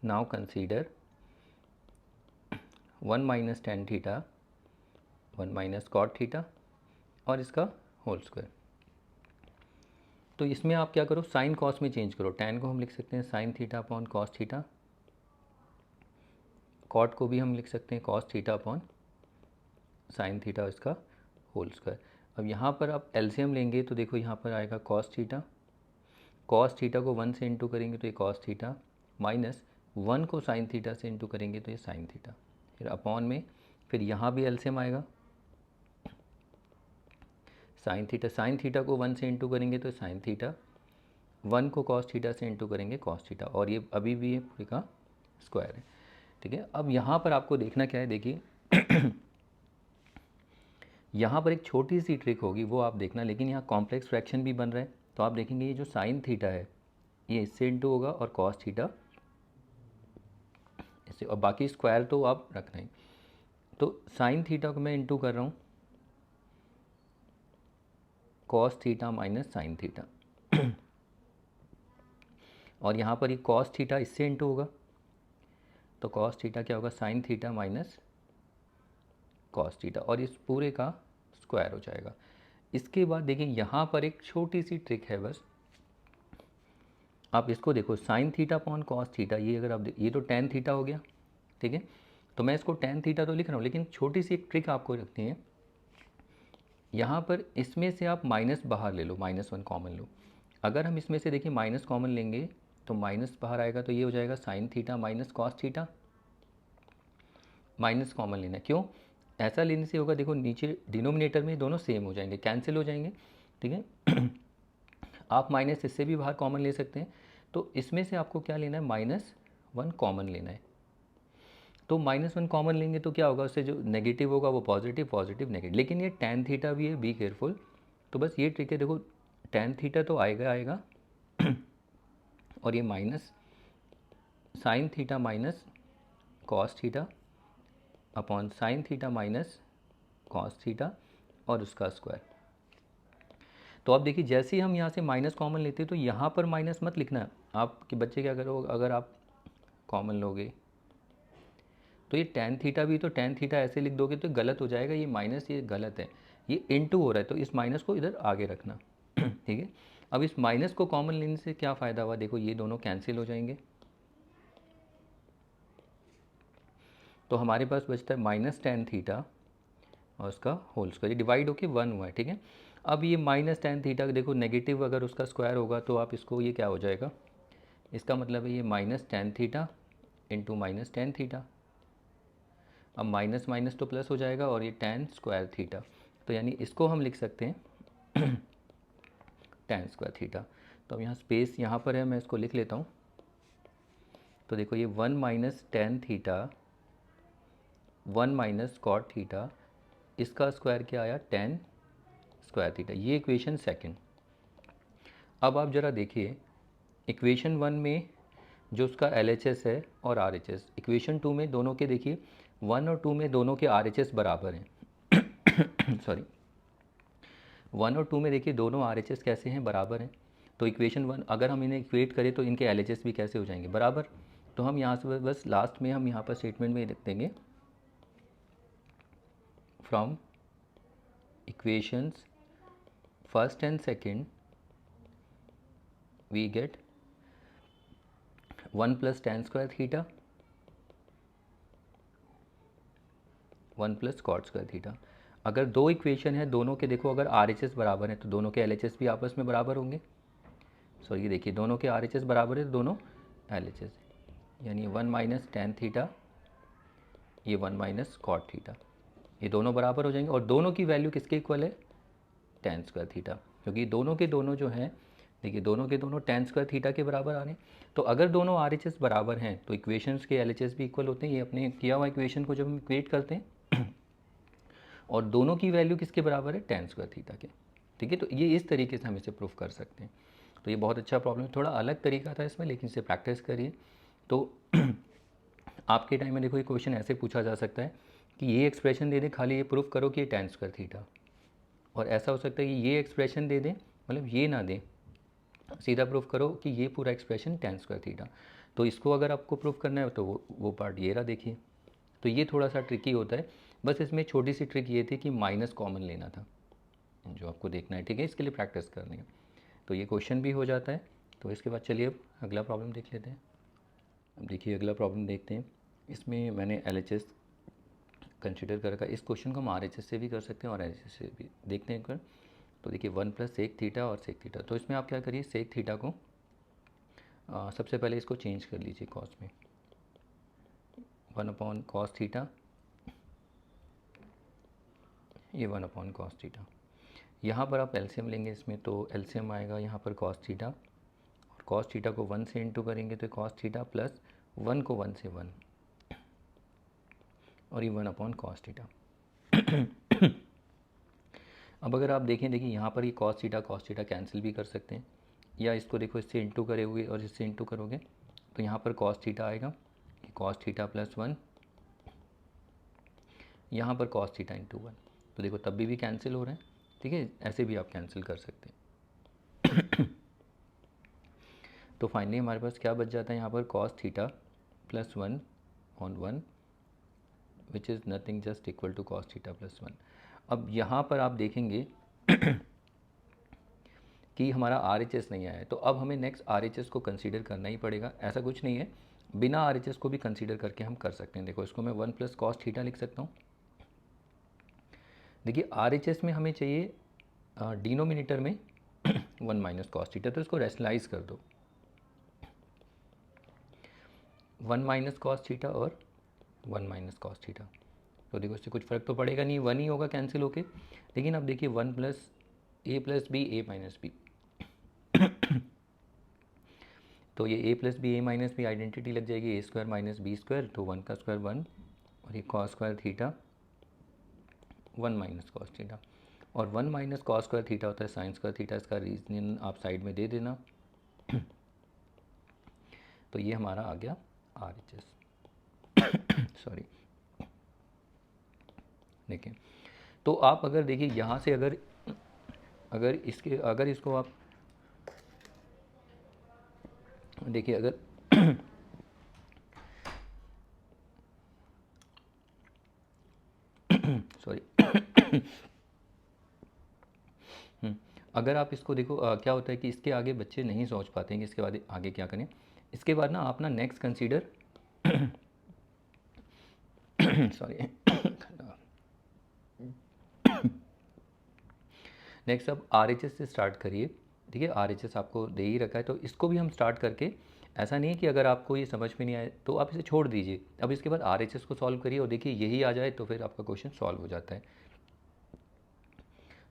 Speaker 1: now consider 1 minus tan theta 1 minus cot theta और इसका होल स्क्वायर। तो इसमें आप क्या करो, साइन कॉस में चेंज करो, टैन को हम लिख सकते हैं sine theta upon cos theta, cot को भी हम लिख सकते हैं cos theta upon sine theta इसका होल स्क्वायर। अब यहाँ पर आप एलसीएम लेंगे तो देखो यहाँ पर आएगा कॉस थीटा को 1 से इंटू करेंगे तो ये कॉस थीटा, माइनस 1 को साइन थीटा से इंटू करेंगे तो ये साइन थीटा, फिर अपॉन में, फिर यहाँ भी एलसीएम आएगा साइन थीटा को 1 से इंटू करेंगे तो साइन थीटा, 1 को कॉस थीटा से इंटू करेंगे कॉस थीटा, और ये अभी भी ये पूरे का स्क्वायर है, ठीक है। अब यहाँ पर आपको देखना क्या है, देखिए यहाँ पर एक छोटी सी ट्रिक होगी वो आप देखना, लेकिन यहाँ कॉम्प्लेक्स फ्रैक्शन भी बन रहा है, तो आप देखेंगे ये जो साइन थीटा है ये इससे इंटू होगा और कॉस थीटा इससे, और बाकी स्क्वायर तो आप रखना ही। तो साइन थीटा को मैं इंटू कर रहा हूँ cos theta minus sine theta, और यहाँ पर ये कॉस थीटा इससे इंटू होगा, तो कॉस थीटा क्या होगा sine theta minus cos theta, और इस पूरे का स्क्वायर हो जाएगा। इसके बाद देखिए यहाँ पर एक छोटी सी ट्रिक है, बस आप इसको देखो, sign theta upon cos theta, ये अगर आप ये तो टेन थीटा हो गया, ठीक है। तो मैं इसको टेन थीटा तो लिख रहा हूँ, लेकिन छोटी सी एक ट्रिक आपको रखनी है, यहाँ पर इसमें से आप माइनस बाहर ले लो, -1 कॉमन लो। अगर हम इसमें से देखिए माइनस कॉमन लेंगे तो माइनस बाहर आएगा, तो ये हो जाएगा sine theta minus cos theta, minus common लेना है, क्यों ऐसा लेने से होगा, देखो नीचे डिनोमिनेटर में दोनों सेम हो जाएंगे, कैंसिल हो जाएंगे, ठीक है। आप माइनस इससे भी बाहर कॉमन ले सकते हैं, तो इसमें से आपको क्या लेना है, -1 कॉमन लेना है। तो -1 कॉमन लेंगे तो क्या होगा, उससे जो नेगेटिव होगा वो पॉजिटिव, पॉजिटिव नेगेटिव, लेकिन ये टेन थीटा भी है, बी केयरफुल। तो बस ये ट्रिक है, देखो टेन थीटा तो आएगा और ये minus sine theta minus cos theta upon sine theta minus cos theta और उसका स्क्वायर। तो आप देखिए जैसे ही हम यहाँ से माइनस कॉमन लेते हैं तो यहाँ पर माइनस मत लिखना, आपके बच्चे क्या करो, अगर आप कॉमन लोगे तो ये टेन थीटा भी, तो टेन थीटा ऐसे लिख दोगे तो गलत हो जाएगा, ये माइनस ये गलत है, ये इनटू हो रहा है, तो इस माइनस को इधर आगे रखना, ठीक है। अब इस माइनस को कॉमन लेने से क्या फ़ायदा हुआ, देखो ये दोनों कैंसिल हो जाएंगे, तो हमारे पास बचता है माइनस टेन थीटा और उसका होल स्क्वायर, ये डिवाइड होके 1 हुआ है, ठीक है। अब ये माइनस टेन थीटा देखो नेगेटिव अगर उसका स्क्वायर होगा तो आप इसको, ये क्या हो जाएगा, इसका मतलब है ये minus tan theta into minus tan theta, अब माइनस माइनस तो प्लस हो जाएगा और ये टेन स्क्वायर थीटा, तो यानी इसको हम लिख सकते हैं टेन स्क्वायर थीटा। तो अब यहाँ स्पेस यहाँ पर है, मैं इसको लिख लेता हूँ, तो देखो ये 1 minus tan theta 1 minus cot theta, इसका स्क्वायर क्या आया, टेन स्क्वायर थीटा, ये इक्वेशन सेकंड। अब आप ज़रा देखिए इक्वेशन 1 में जो उसका LHS है और RHS, इक्वेशन 2 में दोनों के देखिए 1 और 2 में दोनों के RHS बराबर हैं सॉरी 1 और 2 में देखिए दोनों RHS कैसे हैं, बराबर हैं। तो इक्वेशन 1 अगर हम इन्हें इक्वेट करें तो इनके LHS भी कैसे हो जाएंगे, बराबर। तो हम यहाँ से बस लास्ट में हम यहाँ पर स्टेटमेंट में लिख देंगे from equations first and second we get 1 plus tan square theta 1 plus cot square theta. अगर दो इक्वेशन है, दोनों के देखो अगर आर एच एस बराबर है तो दोनों के एल एच एस भी आपस में बराबर होंगे। सो ये देखिए दोनों के आर एच एस बराबर है तो दोनों एल एच एस, यानी 1 माइनस टेन थीटा, ये 1 माइनस कॉट थीटा, ये दोनों बराबर हो जाएंगे। और दोनों की वैल्यू किसके इक्वल है? टेन स्क्वायर थीटा, क्योंकि दोनों के दोनों जो हैं, देखिए दोनों के दोनों टेन स्क्वायर थीटा के बराबर आ रहे हैं। तो अगर दोनों आर एच एस बराबर हैं तो इक्वेशंस के एल एच एस भी इक्वल होते हैं। ये अपने किया हुआ इक्वेशन को जब हम इक्वेट करते हैं और दोनों की वैल्यू किसके बराबर है? टेन स्क्वायर थीटा के। ठीक है, तो ये इस तरीके से हम इसे प्रूफ कर सकते हैं। तो ये बहुत अच्छा प्रॉब्लम है, थोड़ा अलग तरीका था इसमें, लेकिन इसे प्रैक्टिस करिए तो आपके टाइम में देखो ये क्वेश्चन ऐसे पूछा जा सकता है कि ये एक्सप्रेशन दे दें, खाली ये प्रूफ करो कि ये टेन स्क्वायर थीटा, और ऐसा हो सकता है कि ये एक्सप्रेशन दे दें, मतलब ये ना दें, सीधा प्रूफ करो कि ये पूरा एक्सप्रेशन टेन स्क्वायर थीटा। तो इसको अगर आपको प्रूफ करना है तो वो पार्ट ये रहा, देखिए। तो ये थोड़ा सा ट्रिकी होता है, बस इसमें छोटी सी ट्रिक ये थी कि माइनस कॉमन लेना था, जो आपको देखना है। ठीक है, इसके लिए प्रैक्टिस करनी है। तो ये क्वेश्चन भी हो जाता है। तो इसके बाद चलिए अब अगला प्रॉब्लम देख लेते हैं। अब देखिए अगला प्रॉब्लम देखते हैं। इसमें मैंने एल एच एस कंसिडर कर रखा है। इस क्वेश्चन को हम आर एच एस से भी कर सकते हैं और एल एच एस से भी देखते हैं कर। तो देखिए 1 प्लस सेक थीटा और सेक थीटा, तो इसमें आप क्या करिए, सेक थीटा को सबसे पहले इसको चेंज कर लीजिए कॉस में, 1 अपॉन कॉस थीटा, ये 1 अपॉन कॉस थीटा। यहाँ पर आप एलसीएम लेंगे इसमें, तो एलसीएम आएगा यहाँ पर कॉस थीटा, और कॉस थीटा को 1 से इंटू करेंगे तो कॉस थीटा प्लस 1 को 1 से 1, और ये 1 अपॉन कॉस थीटा। अब अगर आप देखें, देखिए यहाँ पर ये कॉस थीटा कैंसिल भी कर सकते हैं, या इसको देखो इससे इंटू करे हुए और इससे इंटू करोगे तो यहाँ पर कॉस थीटा आएगा, कॉस थीटा प्लस 1, यहाँ पर कॉस थीटा इंटू 1, तो देखो तब भी कैंसिल हो रहे हैं। ठीक है, ऐसे भी आप कैंसिल कर सकते हैं। तो फाइनली हमारे पास क्या बच जाता है यहाँ पर, cos theta plus 1 on 1 which is nothing just equal to cos theta plus 1। अब यहाँ पर आप देखेंगे कि हमारा आर एच एस नहीं आया है, तो अब हमें नेक्स्ट आर एच एस को कंसीडर करना ही पड़ेगा। ऐसा कुछ नहीं है, बिना आर एच एस को भी कंसीडर करके हम कर सकते हैं। देखो इसको मैं 1 प्लस कॉस थीटा लिख सकता हूँ। देखिए आर एच एस में हमें चाहिए डिनोमिनेटर में 1 माइनस कॉस थीटा, तो इसको रेशनलाइज कर दो, 1 माइनस कॉस थीटा और 1 माइनस कॉस थीटा। तो देखो इससे कुछ फ़र्क तो पड़ेगा नहीं, 1 ही होगा कैंसिल होके। लेकिन अब देखिए 1 plus B A minus B, तो ये ए plus B A minus B identity लग जाएगी, A square minus B square, तो 1 का स्क्वायर 1, और ये cos square theta 1 minus cos theta, और 1 माइनस कॉस स्क्वायर थीटा होता है साइन स्क्वायर थीटा। इसका रीजन आप साइड में दे देना। तो ये हमारा आ गया आर एच एस। सॉरी, देखिए तो आप अगर देखिए यहाँ से अगर अगर इसको आप देखिए, अगर सॉरी अगर आप इसको देखो क्या होता है कि इसके आगे बच्चे नहीं सोच पाते हैं कि इसके बाद आगे क्या करें। इसके बाद ना आप ना नेक्स्ट कंसीडर सॉरी नेक्स्ट अब आर एच एस से स्टार्ट करिए। ठीक है, आर एच एस आपको दे ही रखा है, तो इसको भी हम स्टार्ट करके, ऐसा नहीं है कि अगर आपको ये समझ में नहीं आए तो आप इसे छोड़ दीजिए। अब इसके बाद आर एच एस को सॉल्व करिए, और देखिए यही आ जाए तो फिर आपका क्वेश्चन सॉल्व हो जाता है।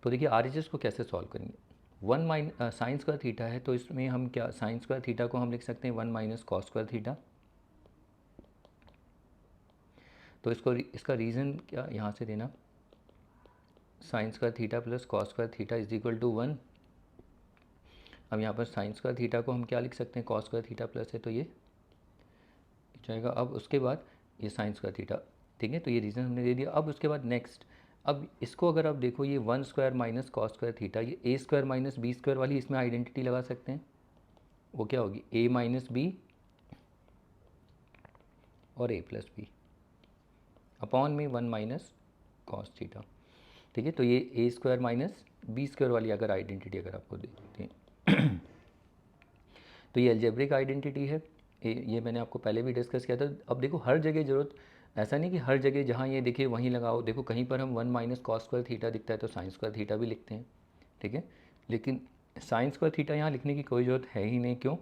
Speaker 1: तो देखिए आर एच एस को कैसे सॉल्व करेंगे, 1 माइनस साइन स्क्वायर थीटा है, तो इसमें हम क्या, साइन स्क्वायर थीटा को हम लिख सकते हैं 1 माइनस कॉस स्क्वायर थीटा। तो इसका रीज़न क्या यहाँ से देना, sine square theta plus cos square theta is equal to 1। अब यहाँ पर साइन स्क्वायर थीटा को हम क्या लिख सकते हैं, कॉस स्क्वायर थीटा प्लस है तो ये जाएगा। अब उसके बाद ये साइन स्क्वायर थीटा, ठीक है, तो ये रीज़न हमने दे दिया। अब उसके बाद नेक्स्ट, अब इसको अगर आप देखो, ये 1 square minus cos square theta, ये ए स्क्वायर माइनस बी स्क्वायर वाली इसमें आइडेंटिटी लगा सकते हैं। वो क्या होगी, ए माइनस बी और ए प्लस बी अपॉन में 1 माइनस कॉस थीटा। ठीक है, तो ये ए स्क्वायर माइनस बी स्क्वायर वाली अगर आइडेंटिटी अगर आपको देखते हैं तो ये अलजेब्रिक आइडेंटिटी है। ये मैंने आपको पहले भी डिस्कस किया था। अब देखो हर जगह ज़रूरत, ऐसा नहीं कि हर जगह जहाँ ये देखिए वहीं लगाओ। देखो कहीं पर हम 1 माइनस कॉस स्क्वायर थीटा दिखता है तो साइन स्क्वायर थीटा भी लिखते हैं। ठीक है, लेकिन साइन स्क्वायर थीटा यहाँ लिखने की कोई ज़रूरत है ही नहीं। क्यों?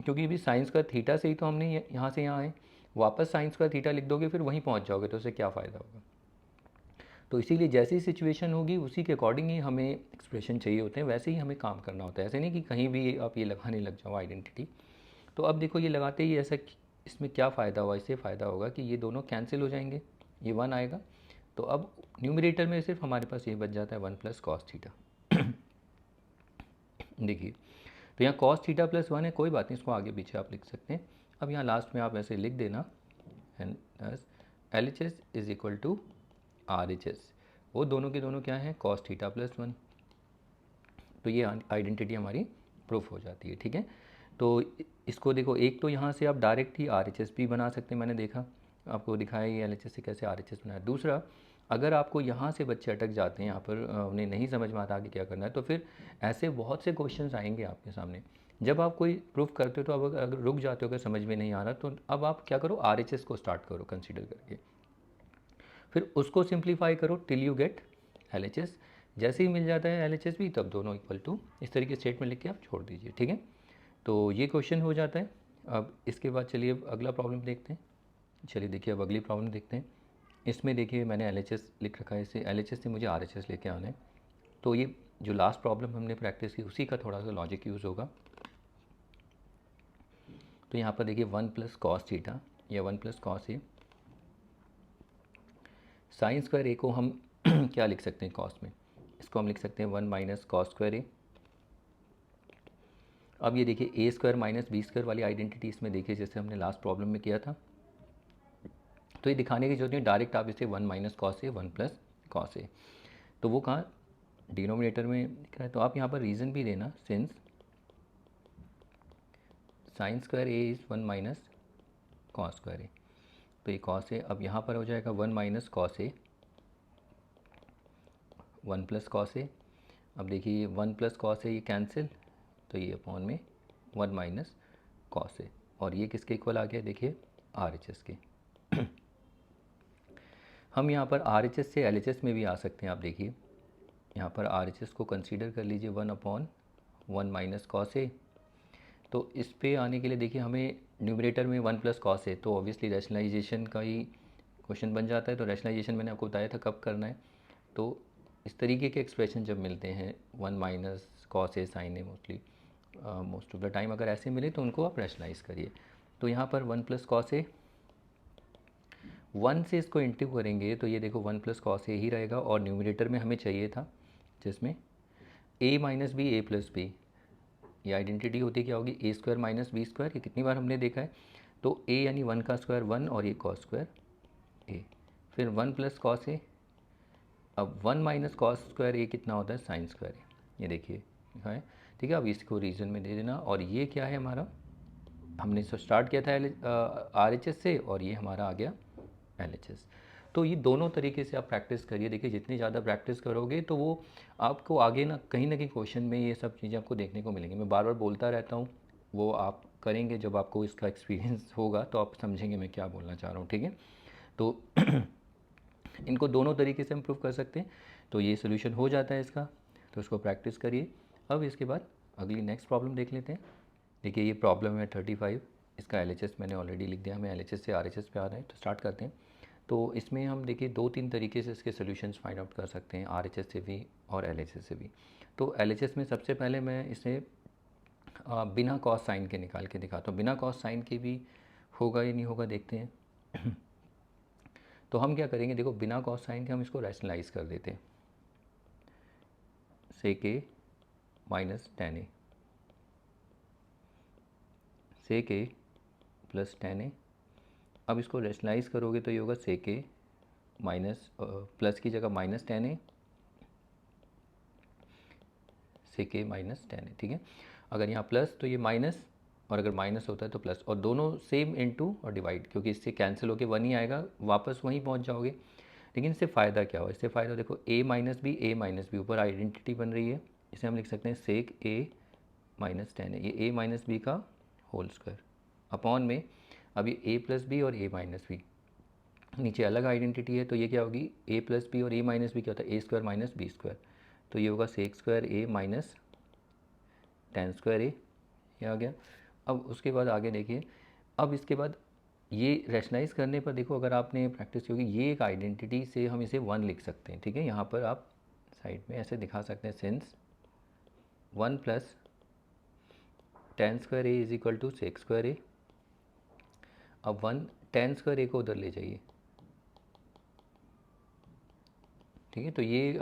Speaker 1: क्योंकि अभी साइन स्क्वायर थीटा से ही तो हमने यहाँ से यहाँ आए, वापस साइन स्क्वायर थीटा लिख दोगे फिर वहीं पहुँच जाओगे, तो उससे क्या फ़ायदा होगा। तो इसीलिए जैसी सिचुएशन होगी उसी के अकॉर्डिंग ही हमें एक्सप्रेशन चाहिए होते हैं, वैसे ही हमें काम करना होता है। ऐसे नहीं कि कहीं भी आप ये लगाने लग जाओ आइडेंटिटी। तो अब देखो ये लगाते ही ऐसा, इसमें क्या फ़ायदा हुआ, इससे फ़ायदा होगा कि ये दोनों कैंसिल हो जाएंगे, ये 1 आएगा। तो अब न्यूमरेटर में सिर्फ हमारे पास ये बच जाता है 1 प्लस कॉस थीटा। देखिए तो यहाँ कॉस थीटा प्लस 1 है, कोई बात नहीं, इसको आगे पीछे आप लिख सकते हैं। अब यहाँ लास्ट में आप ऐसे लिख देना L H S is equal to R H S. वो दोनों के दोनों क्या हैं, कॉस थीटा प्लस 1। तो ये आइडेंटिटी हमारी प्रूफ हो जाती है। ठीक है, तो इसको देखो, एक तो यहाँ से आप direct he are H S भी बना सकते हैं, मैंने देखा आपको दिखाया ये एल एच एस से कैसे आर एच एस बनाया। दूसरा, अगर आपको यहाँ से बच्चे अटक जाते हैं, यहाँ पर उन्हें नहीं समझ में आता आगे क्या करना है, तो फिर ऐसे बहुत से क्वेश्चंस आएंगे आपके सामने। जब आप कोई प्रूफ करते हो तो अब अगर रुक जाते हो, अगर समझ में नहीं आ रहा, तो अब आप क्या करो, आर एच एस को स्टार्ट करो कंसिडर करके, फिर उसको सिंप्लीफाई करो till you get L H S. जैसे ही मिल जाता है एल एच एस भी, तब दोनों इक्वल टू इस तरीके स्टेटमेंट लिख के आप छोड़ दीजिए। ठीक है, तो ये क्वेश्चन हो जाता है। अब इसके बाद चलिए अब अगला प्रॉब्लम देखते हैं। चलिए देखिए अब अगली प्रॉब्लम देखते हैं। इसमें देखिए मैंने एल एच एस लिख रखा है, इसे एल एच एस से मुझे आर एच एस लेके आना है। तो ये जो लास्ट प्रॉब्लम हमने प्रैक्टिस की उसी का थोड़ा सा लॉजिक यूज़ होगा। तो यहाँ पर देखिए 1 प्लस कॉस थीटा या 1 plus cos A, sign square ए को हम क्या लिख सकते हैं कॉस में, इसको हम लिख सकते हैं 1 माइनस कॉस स्क्वायर ए। अब ये देखिए ए स्क्वायर माइनस बी स्क्वायर वाली आइडेंटिटी इसमें देखिए जैसे हमने लास्ट प्रॉब्लम में किया था। तो ये दिखाने की जरूरत नहीं, डायरेक्ट आप इसे 1 minus cos A 1 plus cos A, तो वो कहाँ डिनोमिनेटर में दिख रहा है। तो आप यहाँ पर रीज़न भी देना, since sine square A is 1 minus cos square A, तो ये कॉस ए अब यहाँ पर हो जाएगा 1 minus cos A 1 plus cos A. अब देखिए 1 प्लस कॉस ए ये कैंसिल, तो ये अपॉन में 1 माइनस कॉस ए, और ये किसके इक्वल आ गया, देखिए आर एच एस के। हम यहाँ पर आर एच एस से एल एच एस में भी आ सकते हैं। आप देखिए यहाँ पर आर एच एस को कंसीडर कर लीजिए 1 अपॉन 1 माइनस कॉस ए। तो इस पे आने के लिए देखिए हमें न्यूमरेटर में 1 प्लस कॉस है, तो ऑब्वियसली रैशनलाइजेशन का ही क्वेश्चन बन जाता है। तो रैशनलाइजेशन मैंने आपको बताया था कब करना है। तो इस तरीके के एक्सप्रेशन जब मिलते हैं 1 minus cos A sine A, most of the time अगर ऐसे मिले तो उनको आप रैशनलाइज करिए। तो यहाँ पर 1 प्लस कॉस ए, 1 से इसको इंटू करेंगे तो ये देखो 1 प्लस कॉस ए ही रहेगा, और न्यूमरेटर में हमें चाहिए था जिसमें ए minus B A plus B, ये आइडेंटिटी होती क्या होगी, ए स्क्वायर माइनस बी स्क्वायर। ये कितनी बार हमने देखा है, तो ए यानी 1 का स्क्वायर 1 और ये कॉस स्क्वायर ए, फिर 1 प्लस कॉस ए। अब 1 माइनस कॉस स्क्वायर ए कितना होता है, साइन स्क्वायर ए, ये देखिए लिखा है। ठीक है, अब इसको रीजन में दे देना, और ये क्या है हमारा, हमने स्टार्ट किया था आर एच एस से, और ये हमारा आ गया एल एच एस। तो ये दोनों तरीके से आप प्रैक्टिस करिए। देखिए जितनी ज़्यादा प्रैक्टिस करोगे तो वो आपको आगे ना कहीं क्वेश्चन में ये सब चीज़ें आपको देखने को मिलेंगी। मैं बार बार बोलता रहता हूँ, वो आप करेंगे जब आपको इसका एक्सपीरियंस होगा तो आप समझेंगे मैं क्या बोलना चाह रहा हूँ। ठीक है, तो इनको दोनों तरीके से हम प्रूव कर सकते हैं। तो ये सोल्यूशन हो जाता है इसका, तो इसको प्रैक्टिस करिए। अब इसके बाद अगली नेक्स्ट प्रॉब्लम देख लेते हैं। देखिए ये प्रॉब्लम है 35, इसका एल एच एस मैंने ऑलरेडी लिख दिया, हमें एल एच एस से आर एच एस पे आ रहा है। तो स्टार्ट करते हैं। तो इसमें हम देखिए 2-3 तरीके से इसके सॉल्यूशंस फाइंड आउट कर सकते हैं, आर एच एस से भी और एल एच एस से भी। तो एल एच एस में सबसे पहले मैं इसे बिना कॉस साइन के निकाल के दिखाता हूँ। बिना कॉस साइन के भी होगा या नहीं होगा देखते हैं। तो हम क्या करेंगे, देखो बिना कॉस साइन के हम इसको रैशनलाइज कर देते हैं, सेक ए माइनस टेन ए, सेक ए प्लस टेन ए। अब इसको रैशनलाइज करोगे तो ये होगा सेक ए माइनस प्लस की जगह माइनस टेन ए, सेक ए माइनस टेन ए। ठीक है, अगर यहाँ प्लस तो ये माइनस, और अगर माइनस होता है तो प्लस, और दोनों सेम इनटू और डिवाइड, क्योंकि इससे कैंसिल होकर 1 ही आएगा, वापस वहीं पहुँच जाओगे। लेकिन इससे फ़ायदा क्या हुआ, इससे फ़ायदा देखो ए माइनस बी ऊपर आइडेंटिटी बन रही है, इसे हम लिख सकते हैं सेक ए माइनस 10 है, ये ए माइनस बी का होल स्क्वायर अपॉन में अब ये ए प्लस बी और ए माइनस बी, नीचे अलग आइडेंटिटी है तो ये क्या होगी ए प्लस बी और ए माइनस बी क्या होता है A square minus B square, तो ये होगा सेक स्क्वायर ए माइनस 10 स्क्वायर ए, ये आ गया। अब उसके बाद आगे देखिए, अब इसके बाद ये रैशनलाइज करने पर देखो अगर आपने प्रैक्टिस की होगी ये एक आइडेंटिटी से हम इसे 1 लिख सकते हैं, ठीक है। यहाँ पर आप साइड में ऐसे दिखा सकते हैं since 1 plus 10 square A is equal to sec square A. अब 1 10 स्क्वायर ए को उधर ले जाइए, ठीक है। तो ये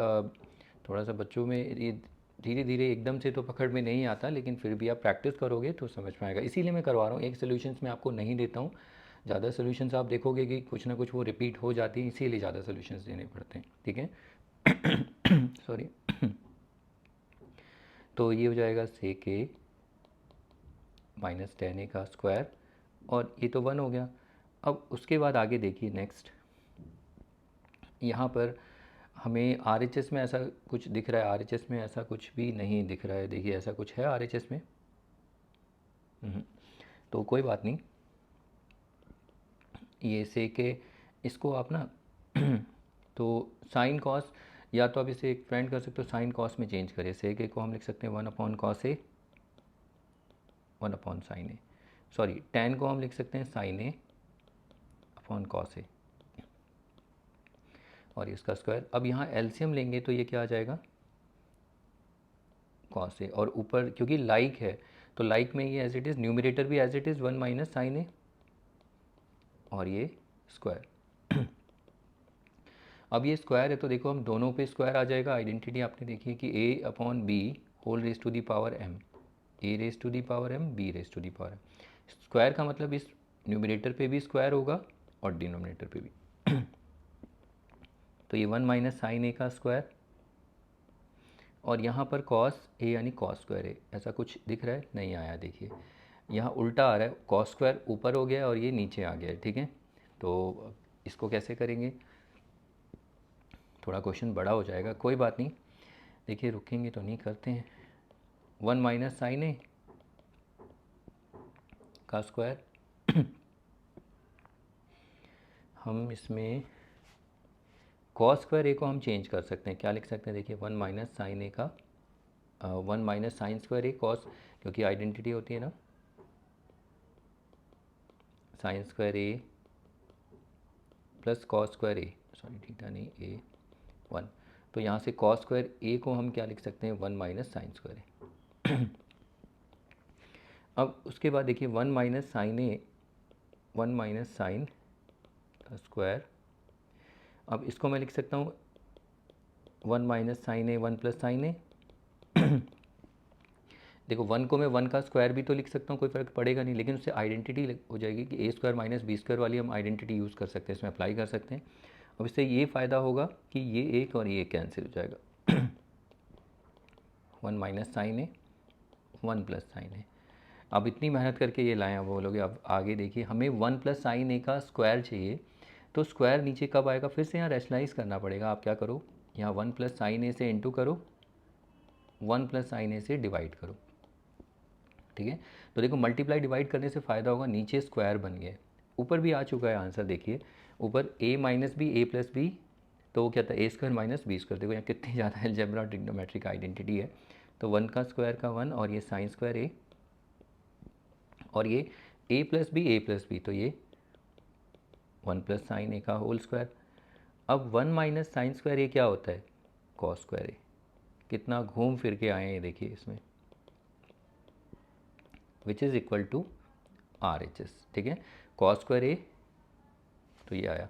Speaker 1: थोड़ा सा बच्चों में ये धीरे धीरे एकदम से तो पकड़ में नहीं आता, लेकिन फिर भी आप प्रैक्टिस करोगे तो समझ में आएगा, इसीलिए मैं करवा रहा हूँ। एक सोल्यूशंस मैं आपको नहीं देता हूँ, ज़्यादा सोल्यूशंस आप देखोगे कि कुछ ना कुछ वो रिपीट हो जाती हैं, इसीलिए ज़्यादा सोल्यूशंस देने पड़ते हैं, ठीक है। सॉरी। तो ये हो जाएगा सेक ए माइनस 10 ए का स्क्वायर, और ये तो 1 हो गया। अब उसके बाद आगे देखिए नेक्स्ट, यहाँ पर हमें RHS में ऐसा कुछ दिख रहा है, RHS में ऐसा कुछ भी नहीं दिख रहा है, देखिए ऐसा कुछ है RHS में। तो कोई बात नहीं, ये से के इसको आप ना तो साइन कॉस, या तो आप इसे एक फ्रेंड कर सकते हो साइन कॉस में चेंज करिए, से के को हम लिख सकते हैं 1 upon cos A 1 upon sine A, sorry tan को हम लिख सकते हैं sign A upon cos A और इसका स्क्वायर। अब यहाँ एलसीएम लेंगे तो ये क्या आ जाएगा कॉस ए, और ऊपर क्योंकि लाइक है तो लाइक में ये एज इट इज़, न्यूमरेटर भी as it is 1 minus sine A और ये स्क्वायर। अब ये स्क्वायर है तो देखो हम दोनों पे स्क्वायर आ जाएगा, आइडेंटिटी आपने देखी है कि a upon B whole raise to the power m, a raise to the power m b raise to the power m। Square का मतलब इस न्यूमरेटर पे भी स्क्वायर होगा और डिनोमिनेटर पे भी। तो ये 1 माइनस साइन ए का स्क्वायर, और यहाँ पर कॉस ए यानी कॉस स्क्वायर ए, ऐसा कुछ दिख रहा है नहीं आया, देखिए यहाँ उल्टा आ रहा है, कॉस स्क्वायर ऊपर हो गया और ये नीचे आ गया है, ठीक है। तो इसको कैसे करेंगे, थोड़ा क्वेश्चन बड़ा हो जाएगा, कोई बात नहीं, देखिए रुकेंगे तो नहीं, करते हैं। 1 माइनस साइन ए का स्क्वायर, हम इसमें कॉस स्क्वायर ए को हम चेंज कर सकते हैं, क्या लिख सकते हैं देखिए 1 माइनस साइन ए का 1 माइनस साइन स्क्वायर ए कॉस, क्योंकि आइडेंटिटी होती है ना साइन स्क्वायर ए प्लस कॉस स्क्वायर ए, सॉरी थीटा नहीं ए 1, तो यहाँ से कॉस स्क्वायर ए को हम क्या लिख सकते हैं 1 माइनस साइन स्क्वायर ए। अब उसके बाद देखिए 1 minus sine A 1 minus sign का स्क्वायर, अब इसको मैं लिख सकता हूँ 1 minus sine A 1 plus sine ए। देखो 1 को मैं 1 का स्क्वायर भी तो लिख सकता हूँ, कोई फ़र्क पड़ेगा नहीं, लेकिन उससे आइडेंटिटी हो जाएगी कि ए स्क्वायर माइनस बी स्क्वायर वाली हम आइडेंटिटी यूज़ कर सकते हैं, इसमें अप्लाई कर सकते हैं। अब इससे ये फ़ायदा होगा कि ये एक और ये कैंसिल हो जाएगा। 1 minus sine A 1 plus sine ए, अब इतनी मेहनत करके ये लाएँ, अब बोलोगे अब आगे देखिए हमें 1 प्लस साइन ए का स्क्वायर चाहिए, तो स्क्वायर नीचे कब आएगा, फिर से यहाँ रैशनलाइज करना पड़ेगा। आप क्या करो, यहाँ 1 प्लस साइन ए से इंटू करो, 1 प्लस साइन ए से डिवाइड करो, ठीक है। तो देखो मल्टीप्लाई डिवाइड करने से फ़ायदा होगा, नीचे स्क्वायर बन गया, ऊपर भी आ चुका है आंसर, देखिए ऊपर a minus B A plus B, तो वो क्या था A square minus B square, देखो यहाँ कितनी ज़्यादा अलजेब्रा ट्रिग्नोमेट्रिक आइडेंटिटी है। तो 1 का स्क्वायर का 1 और ये साइन स्क्वायर ए, और ये a प्लस बी, तो ये 1 प्लस साइन ए का होल स्क्वायर। अब 1 माइनस साइन स्क्वायर ए क्या होता है कॉस स्क्वायर ए, कितना घूम फिर के आए हैं देखिए इसमें, which is equal to RHS, ठीक है। कॉस स्क्वायर ए तो ये आया,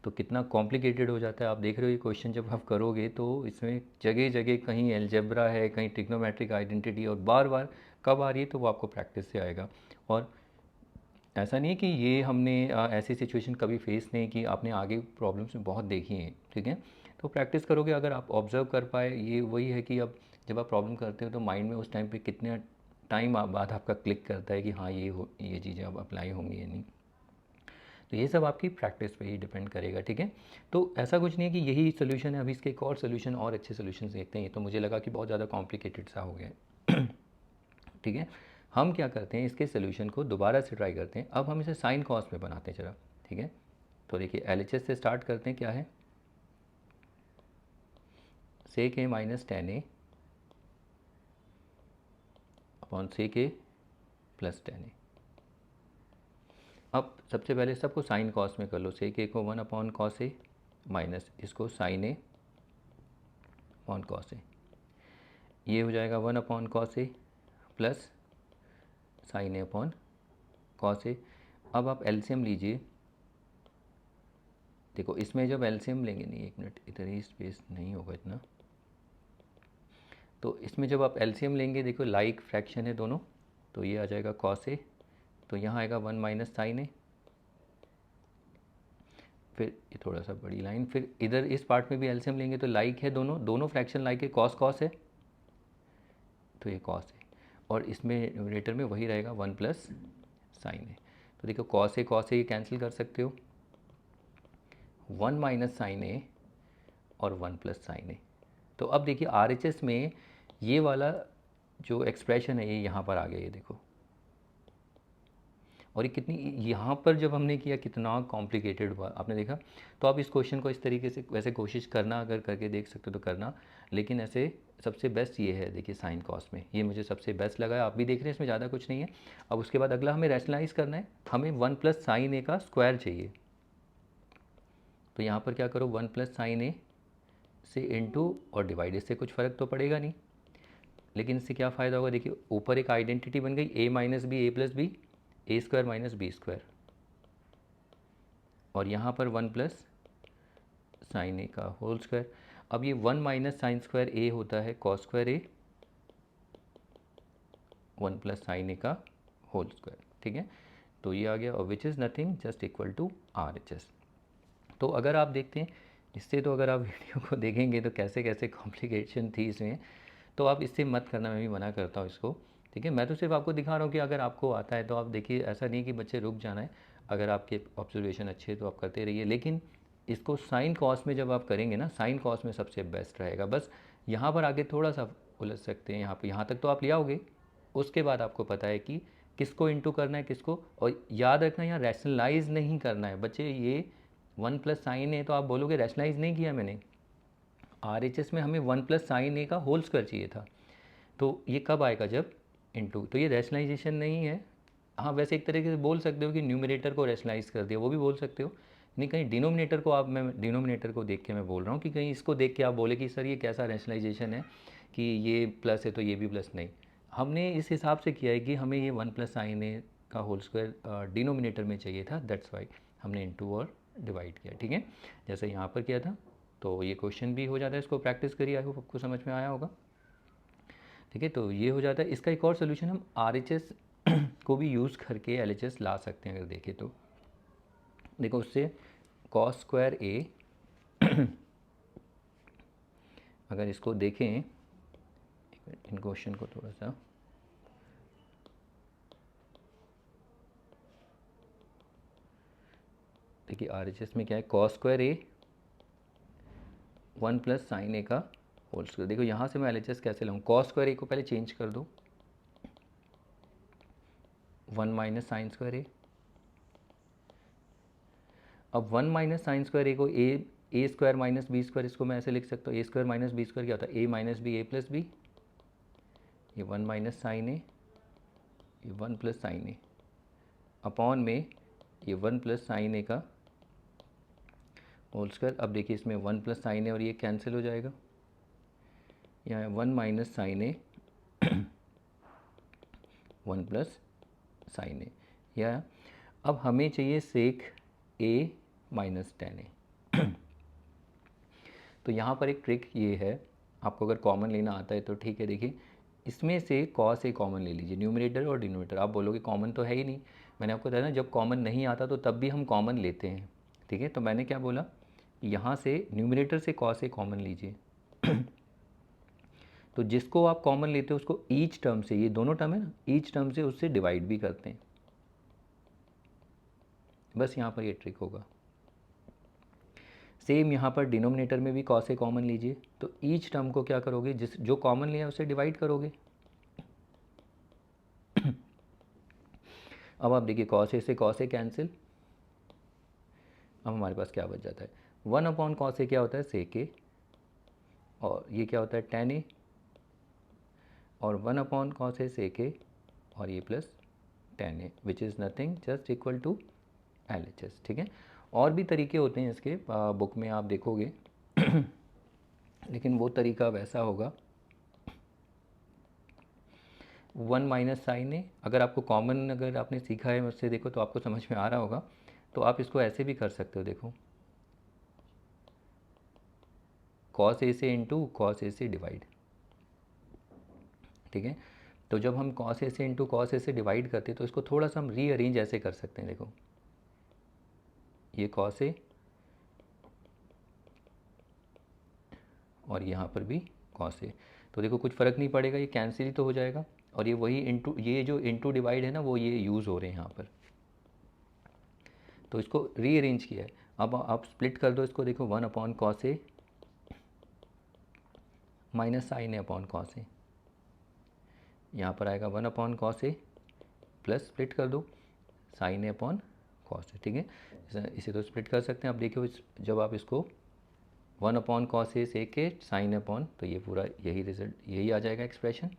Speaker 1: तो कितना कॉम्प्लिकेटेड हो जाता है, आप देख रहे हो ये क्वेश्चन जब आप करोगे तो इसमें जगह जगह कहीं एल्जेब्रा है, कहीं ट्रिग्नोमेट्रिक आइडेंटिटी, और बार बार कब आ रही है तो वो आपको प्रैक्टिस से आएगा। और ऐसा नहीं है कि ये हमने ऐसी सिचुएशन कभी फेस नहीं की, आपने आगे प्रॉब्लम्स में बहुत देखी हैं, ठीक है। तो प्रैक्टिस करोगे, अगर आप ऑब्जर्व कर पाए, ये वही है कि अब जब आप प्रॉब्लम करते हो तो माइंड में उस टाइम पे कितने टाइम बाद आपका क्लिक करता है कि हाँ ये चीज़ें अब अप्लाई होंगी या नहीं। तो ये सब आपकी प्रैक्टिस पे ही डिपेंड करेगा, ठीक है। तो ऐसा कुछ नहीं है कि यही सोल्यूशन है, अभी इसके एक और सोल्यूशन और अच्छे सोल्यूशन देखते हैं। ये तो मुझे लगा कि बहुत ज़्यादा कॉम्प्लिकेटेड सा हो गया ठीक है। हम क्या करते हैं, इसके सोल्यूशन को दोबारा से ट्राई करते हैं। अब हम इसे साइन कॉस में बनाते हैं जरा, ठीक है। तो देखिए LHS से स्टार्ट करते हैं, क्या है, सेक ए माइनस टेन ए अपॉन सेक ए प्लस टेन ए। अब सबसे पहले सबको साइन कॉस में कर लो। सेक ए को 1 अपॉन कॉस ए माइनस इसको sign A upon cos A, ये हो जाएगा 1 upon cos A plus sine A upon cos A. अब आप एलसीएम लीजिए, देखो इसमें जब एलसीएम लेंगे, नहीं एक मिनट, इधर ही स्पेस नहीं होगा इतना, तो इसमें जब आप एलसीएम लेंगे, देखो लाइक फ्रैक्शन है दोनों, तो ये आ जाएगा कॉस ए, तो यहाँ आएगा 1 माइनस साइन ए, फिर ये थोड़ा सा बड़ी लाइन, फिर इधर इस पार्ट में भी एलसीएम लेंगे तो लाइक है दोनों फ्रैक्शन लाइक है, कॉस कॉस है, तो ये कॉस है, और इसमें न्यूमरेटर में वही रहेगा 1 प्लस साइन है। तो देखो कॉस ए ये कैंसिल कर सकते हो, 1 माइनस साइन ए और 1 प्लस साइन ए। तो अब देखिए RHS में ये वाला जो एक्सप्रेशन है ये यहाँ पर आ गया, ये देखो, और ये कितनी, यहाँ पर जब हमने किया कितना कॉम्प्लिकेटेड हुआ आपने देखा। तो आप इस क्वेश्चन को इस तरीके से वैसे कोशिश करना, अगर करके देख सकते हो तो करना, लेकिन ऐसे सबसे बेस्ट ये है, देखिए साइन कॉस में ये मुझे सबसे बेस्ट लगा है। आप भी देख रहे हैं इसमें ज़्यादा कुछ नहीं है। अब उसके बाद अगला हमें रैशनलाइज़ करना है, हमें 1 प्लस साइन ए का स्क्वायर चाहिए। तो यहाँ पर क्या करो, 1 प्लस साइन ए से इंटू और डिवाइड, इससे कुछ फ़र्क तो पड़ेगा नहीं, लेकिन इससे क्या फ़ायदा होगा, देखिए ऊपर एक आइडेंटिटी बन गई ए minus B A plus B, A square minus B square, और यहाँ पर 1 प्लस साइन ए का होल स्क्वायर। अब ये 1 माइनस साइन स्क्वायर ए होता है कॉस स्क्वायर ए, 1 प्लस साइन ए का होल स्क्वायर, ठीक है। तो ये आ गया, और which is nothing just equal to RHS। तो अगर आप देखते हैं इससे, तो अगर आप वीडियो को देखेंगे तो कैसे कैसे कॉम्प्लिकेशन थी इसमें, तो आप इससे मत करना, मैं भी मना करता हूँ इसको, ठीक है। मैं तो सिर्फ आपको दिखा रहा हूँ कि अगर आपको आता है तो आप देखिए, ऐसा नहीं कि बच्चे रुक जाना है, अगर आपके ऑब्जर्वेशन अच्छे तो आप करते रहिए। लेकिन इसको साइन कॉस में जब आप करेंगे ना, साइन कॉस में सबसे बेस्ट रहेगा। बस यहाँ पर आगे थोड़ा सा उलझ सकते हैं, यहाँ तक तो आप ले आओगे, उसके बाद आपको पता है कि किसको इंटू करना है किसको, और याद रखना यहाँ रैशनलाइज नहीं करना है बच्चे। ये 1 प्लस साइन ए तो आप बोलोगे रैशनलाइज नहीं किया मैंने, RHS में हमें 1 प्लस साइन ए का होल स्क्वायर चाहिए था, तो ये कब आएगा, जब इंटू, तो ये रैशनलाइजेशन नहीं है। हाँ वैसे एक तरीके से बोल सकते हो कि न्यूमरेटर को रैशनलाइज कर दिया, वो भी बोल सकते हो, नहीं कहीं डिनोमिनेटर को आप, मैं डिनोमिनेटर को देख के मैं बोल रहा हूँ कि कहीं इसको देख के आप बोले कि सर ये कैसा रैशनलाइजेशन है कि ये प्लस है तो ये भी प्लस, नहीं। हमने इस हिसाब से किया है कि हमें ये 1 प्लस साइन ए का होल स्क्वायर डिनोमिनेटर में चाहिए था, दैट्स वाई हमने इंटू और डिवाइड किया, ठीक है, जैसे यहाँ पर किया था। तो ये क्वेश्चन भी हो जाता है, इसको प्रैक्टिस करिए, आई होप आपको समझ में आया होगा, ठीक है। तो ये हो जाता है। इसका एक और सोल्यूशन हम RHS को भी यूज़ करके LHS ला सकते हैं, अगर देखें तो देखो उससे कॉस स्क्वायर ए अगर इसको देखें, इन क्वेश्चन को थोड़ा सा, देखिए RHS में क्या है, कॉस स्क्वायर ए 1 प्लस साइन ए का होल स्क्वायर। देखो यहाँ से मैं LHS कैसे लाऊँ, कॉस स्क्वायर ए को पहले चेंज कर दो, 1 माइनस साइन स्क्वायर ए, अब 1 माइनस साइन स्क्वायर ए को ए स्क्वायर माइनस बी स्क्वायर, इसको मैं ऐसे लिख सकता हूँ, ए स्क्वायर माइनस बी स्क्वायर क्या होता है, ए minus B A plus B, ये 1 माइनस साइन ए, ये 1 प्लस साइन ए, अपॉन में ये 1 प्लस साइन ए का होल स्क्वायर। अब देखिए इसमें 1 प्लस साइन ए और ये कैंसिल हो जाएगा, यहाँ 1 minus sine A 1 plus sine ए, या अब हमें चाहिए सेक ए माइनस टेन ए। तो यहाँ पर एक ट्रिक ये है, आपको अगर कॉमन लेना आता है तो ठीक है, देखिए इसमें से कॉस ए कॉमन ले लीजिए, न्यूमरेटर और डिनोमिनेटर। आप बोलोगे कॉमन तो है ही नहीं, मैंने आपको बताया ना जब कॉमन नहीं आता तो तब भी हम कॉमन लेते हैं, ठीक है। तो मैंने क्या बोला, यहाँ से न्यूमरेटर से कॉस ए कॉमन लीजिए तो जिसको आप कॉमन लेते हो उसको ईच टर्म से, ये दोनों टर्म है ना, ईच टर्म से उससे डिवाइड भी करते हैं, बस यहाँ पर ये ट्रिक होगा। सेम यहाँ पर डिनोमिनेटर में भी कॉस ए कॉमन लीजिए, तो ईच टर्म को क्या करोगे, जिस जो कॉमन लिया है उसे डिवाइड करोगे। अब आप देखिए कॉस ए से कॉस ए कैंसिल, अब हमारे पास क्या बच जाता है, 1 कॉस ए क्या होता है सेक ए, और ये क्या होता है tan ए, और 1 कॉस ए सेक ए, और ये plus tan A which is nothing just equal to LHS। ठीक है, और भी तरीके होते हैं इसके, बुक में आप देखोगे लेकिन वो तरीका वैसा होगा 1 माइनस साइन ए। अगर आपको कॉमन अगर आपने सीखा है मुझसे देखो तो आपको समझ में आ रहा होगा, तो आप इसको ऐसे भी कर सकते हो। देखो कॉस ए से इंटू कॉस ए से डिवाइड। ठीक है, तो जब हम कॉस ए से इंटू कॉस ए से डिवाइड करते हैं तो इसको थोड़ा सा हम रीअरेंज ऐसे कर सकते हैं। देखो ये कॉस ए और यहाँ पर भी कॉस ए, तो देखो कुछ फ़र्क नहीं पड़ेगा, ये कैंसिल ही तो हो जाएगा, और ये वही इंटू, ये जो इंटू डिवाइड है ना वो ये यूज़ हो रहे हैं यहाँ पर, तो इसको रीअरेंज किया है। अब आप स्प्लिट कर दो इसको, देखो 1 cos A minus sine A upon cos A, यहाँ पर आएगा 1 कॉस ए प्लस स्प्लिट कर दो sign A upon cos A. ठीक है, इसे तो स्प्लिट कर सकते हैं। अब देखिए जब आप इसको 1 cos A sec A sine upon, तो ये पूरा यही रिजल्ट यही आ जाएगा एक्सप्रेशन।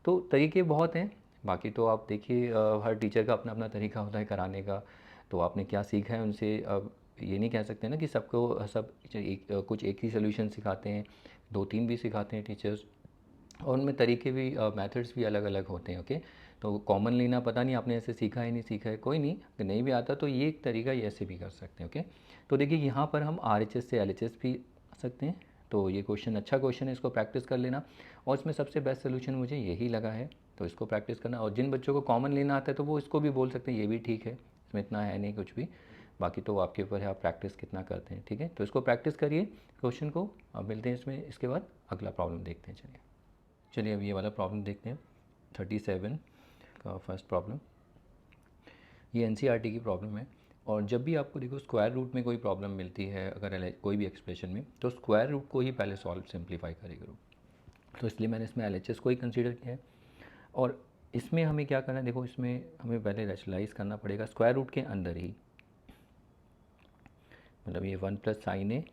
Speaker 1: तो तरीके बहुत हैं, बाकी तो आप देखिए हर टीचर का अपना अपना तरीका होता है कराने का, तो आपने क्या सीखा है उनसे। अब ये नहीं कह सकते ना कि सबको सब कुछ एक ही सोल्यूशन सिखाते हैं, 2-3 भी सिखाते हैं टीचर्स, और उनमें तरीके भी मेथड्स भी अलग अलग होते हैं। ओके, तो कॉमन लेना पता नहीं आपने ऐसे सीखा है नहीं सीखा है, कोई नहीं, अगर नहीं भी आता तो ये एक तरीका ये ऐसे भी कर सकते हैं। ओके, तो देखिए यहाँ पर हम RHS से LHS भी आ सकते हैं, तो ये क्वेश्चन अच्छा क्वेश्चन है, इसको प्रैक्टिस कर लेना, और इसमें सबसे बेस्ट सोल्यूशन मुझे यही लगा है, तो इसको प्रैक्टिस करना। और जिन बच्चों को कॉमन लेना आता है तो वो इसको भी बोल सकते हैं, ये भी ठीक है, इसमें इतना है नहीं कुछ भी, बाकी तो आपके ऊपर है आप प्रैक्टिस कितना करते हैं। ठीक है, तो इसको प्रैक्टिस करिए क्वेश्चन को। अब मिलते हैं इसमें, इसके बाद अगला प्रॉब्लम देखते हैं। चलिए अब ये वाला प्रॉब्लम देखते हैं, 37 का फर्स्ट प्रॉब्लम। ये NCERT की प्रॉब्लम है, और जब भी आपको देखो स्क्वायर रूट में कोई प्रॉब्लम मिलती है अगर कोई भी एक्सप्रेशन में, तो स्क्वायर रूट को ही पहले सॉल्व सिंप्लीफाई करे करो, तो इसलिए मैंने इसमें LHS को ही कंसीडर किया है। और इसमें हमें क्या करना है, देखो इसमें हमें पहले रैशनलाइज करना पड़ेगा स्क्वायर रूट के अंदर ही, मतलब ये 1 plus sine A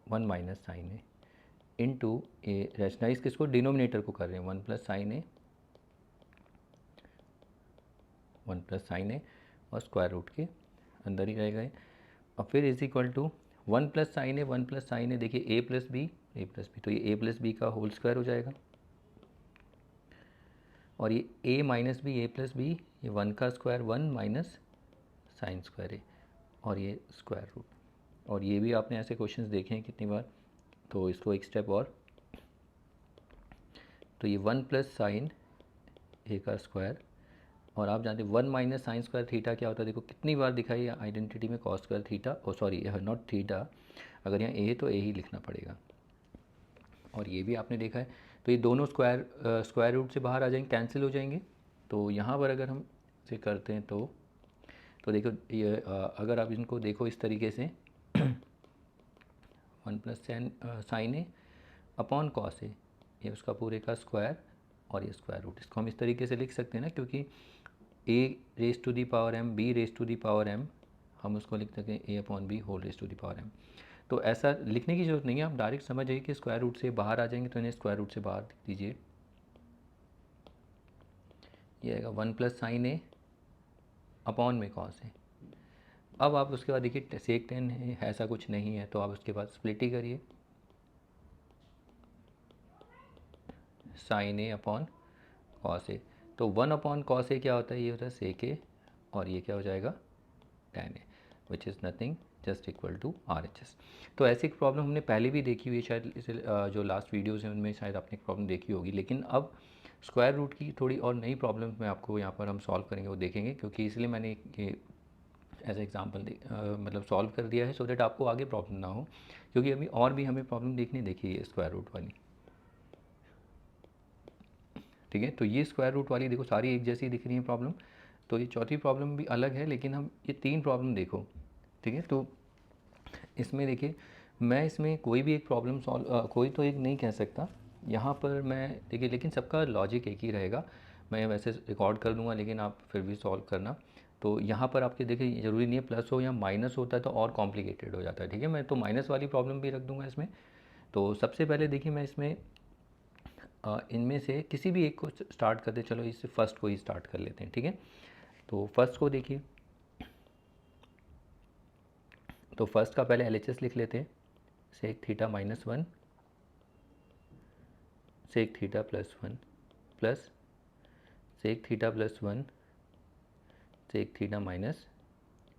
Speaker 1: 1 minus sine A into A, rationalise किसको, डिनोमिनेटर को कर रहे हैं, 1 plus sine A 1 plus sine A, और स्क्वायर रूट के अंदर ही रहेगा। और फिर is equal to 1 plus sine A 1 plus sine A, देखिए ए प्लस बी, तो ये a प्लस बी का होल स्क्वायर हो जाएगा, और ये a minus B A plus B, ये 1 का स्क्वायर 1 माइनस साइन स्क्वायर ए, और ये स्क्वायर रूट। और ये भी आपने ऐसे क्वेश्चंस देखे हैं कितनी बार, तो इसको एक स्टेप और, तो ये 1 प्लस साइन ए का स्क्वायर, और आप जानते हैं 1 माइनस साइन स्क्वायर थीटा क्या होता है, देखो कितनी बार दिखाई है आइडेंटिटी में cos square theta, oh sorry not theta, अगर यहाँ ए तो ए ही लिखना पड़ेगा। और ये भी आपने देखा है, तो ये दोनों स्क्वायर रूट से बाहर आ जाएंगे, कैंसिल हो जाएंगे। तो यहाँ पर अगर हम इसे करते हैं तो देखो ये अगर आप इनको देखो इस तरीके से 1 plus sine A upon cos A, ये उसका पूरे का स्क्वायर, और ये स्क्वायर रूट, इसको हम इस तरीके से लिख सकते हैं ना, क्योंकि a raise to the power m b raise to the power m, हम उसको लिख सकते हैं a upon B whole raise to the power m। तो ऐसा लिखने की ज़रूरत नहीं है, आप डायरेक्ट समझ जाइए कि स्क्वायर रूट से बाहर आ जाएंगे, तो इन्हें स्क्वायर रूट से बाहर लिख दीजिए, ये आएगा 1 प्लस साइन ए अपॉन में कॉस ए। अब आप उसके बाद देखिए सेक टेन है, ऐसा कुछ नहीं है, तो आप उसके बाद स्प्लिट ही करिए, sign A upon cos A, तो 1 अपॉन कॉस ए क्या होता है, ये होता है सेक ए, और ये क्या हो जाएगा tan A, which is nothing just equal to RHS। तो ऐसी एक प्रॉब्लम हमने पहले भी देखी हुई है, शायद इसे जो लास्ट वीडियोज़ हैं उनमें शायद आपने प्रॉब्लम देखी होगी, लेकिन अब स्क्वायर रूट की थोड़ी और नई प्रॉब्लम में आपको यहाँ पर हम सॉल्व करेंगे, वो देखेंगे, क्योंकि इसलिए मैंने ये एज एग्जाम्पल मतलब सॉल्व कर दिया है, सो दैट आपको आगे प्रॉब्लम ना हो, क्योंकि अभी और भी हमें प्रॉब्लम देखनी देखिए ये स्क्वायर रूट वाली। ठीक है, तो ये स्क्वायर रूट वाली देखो सारी एक जैसी दिख रही है प्रॉब्लम, तो ये चौथी प्रॉब्लम भी अलग है, लेकिन हम ये 3 प्रॉब्लम देखो, ठीक है। तो इसमें देखिए, मैं इसमें कोई भी एक प्रॉब्लम सॉल्व कोई तो एक नहीं कह सकता यहाँ पर मैं, देखिए लेकिन सबका लॉजिक एक ही रहेगा। मैं वैसे रिकॉर्ड कर दूंगा, लेकिन आप फिर भी सॉल्व करना। तो यहाँ पर आपके देखिए ज़रूरी नहीं है प्लस हो या माइनस होता है तो और कॉम्प्लिकेटेड हो जाता है, ठीक है। मैं तो माइनस वाली प्रॉब्लम भी रख दूंगा इसमें। तो सबसे पहले देखिए मैं इसमें इनमें से किसी भी एक को स्टार्ट करते, चलो इससे फर्स्ट को ही स्टार्ट कर लेते हैं, ठीक है। तो फर्स्ट को देखिए, तो फर्स्ट का पहले LHS लिख लेते हैं। Sec theta minus 1 sec theta plus 1 plus sec theta plus 1 sec theta minus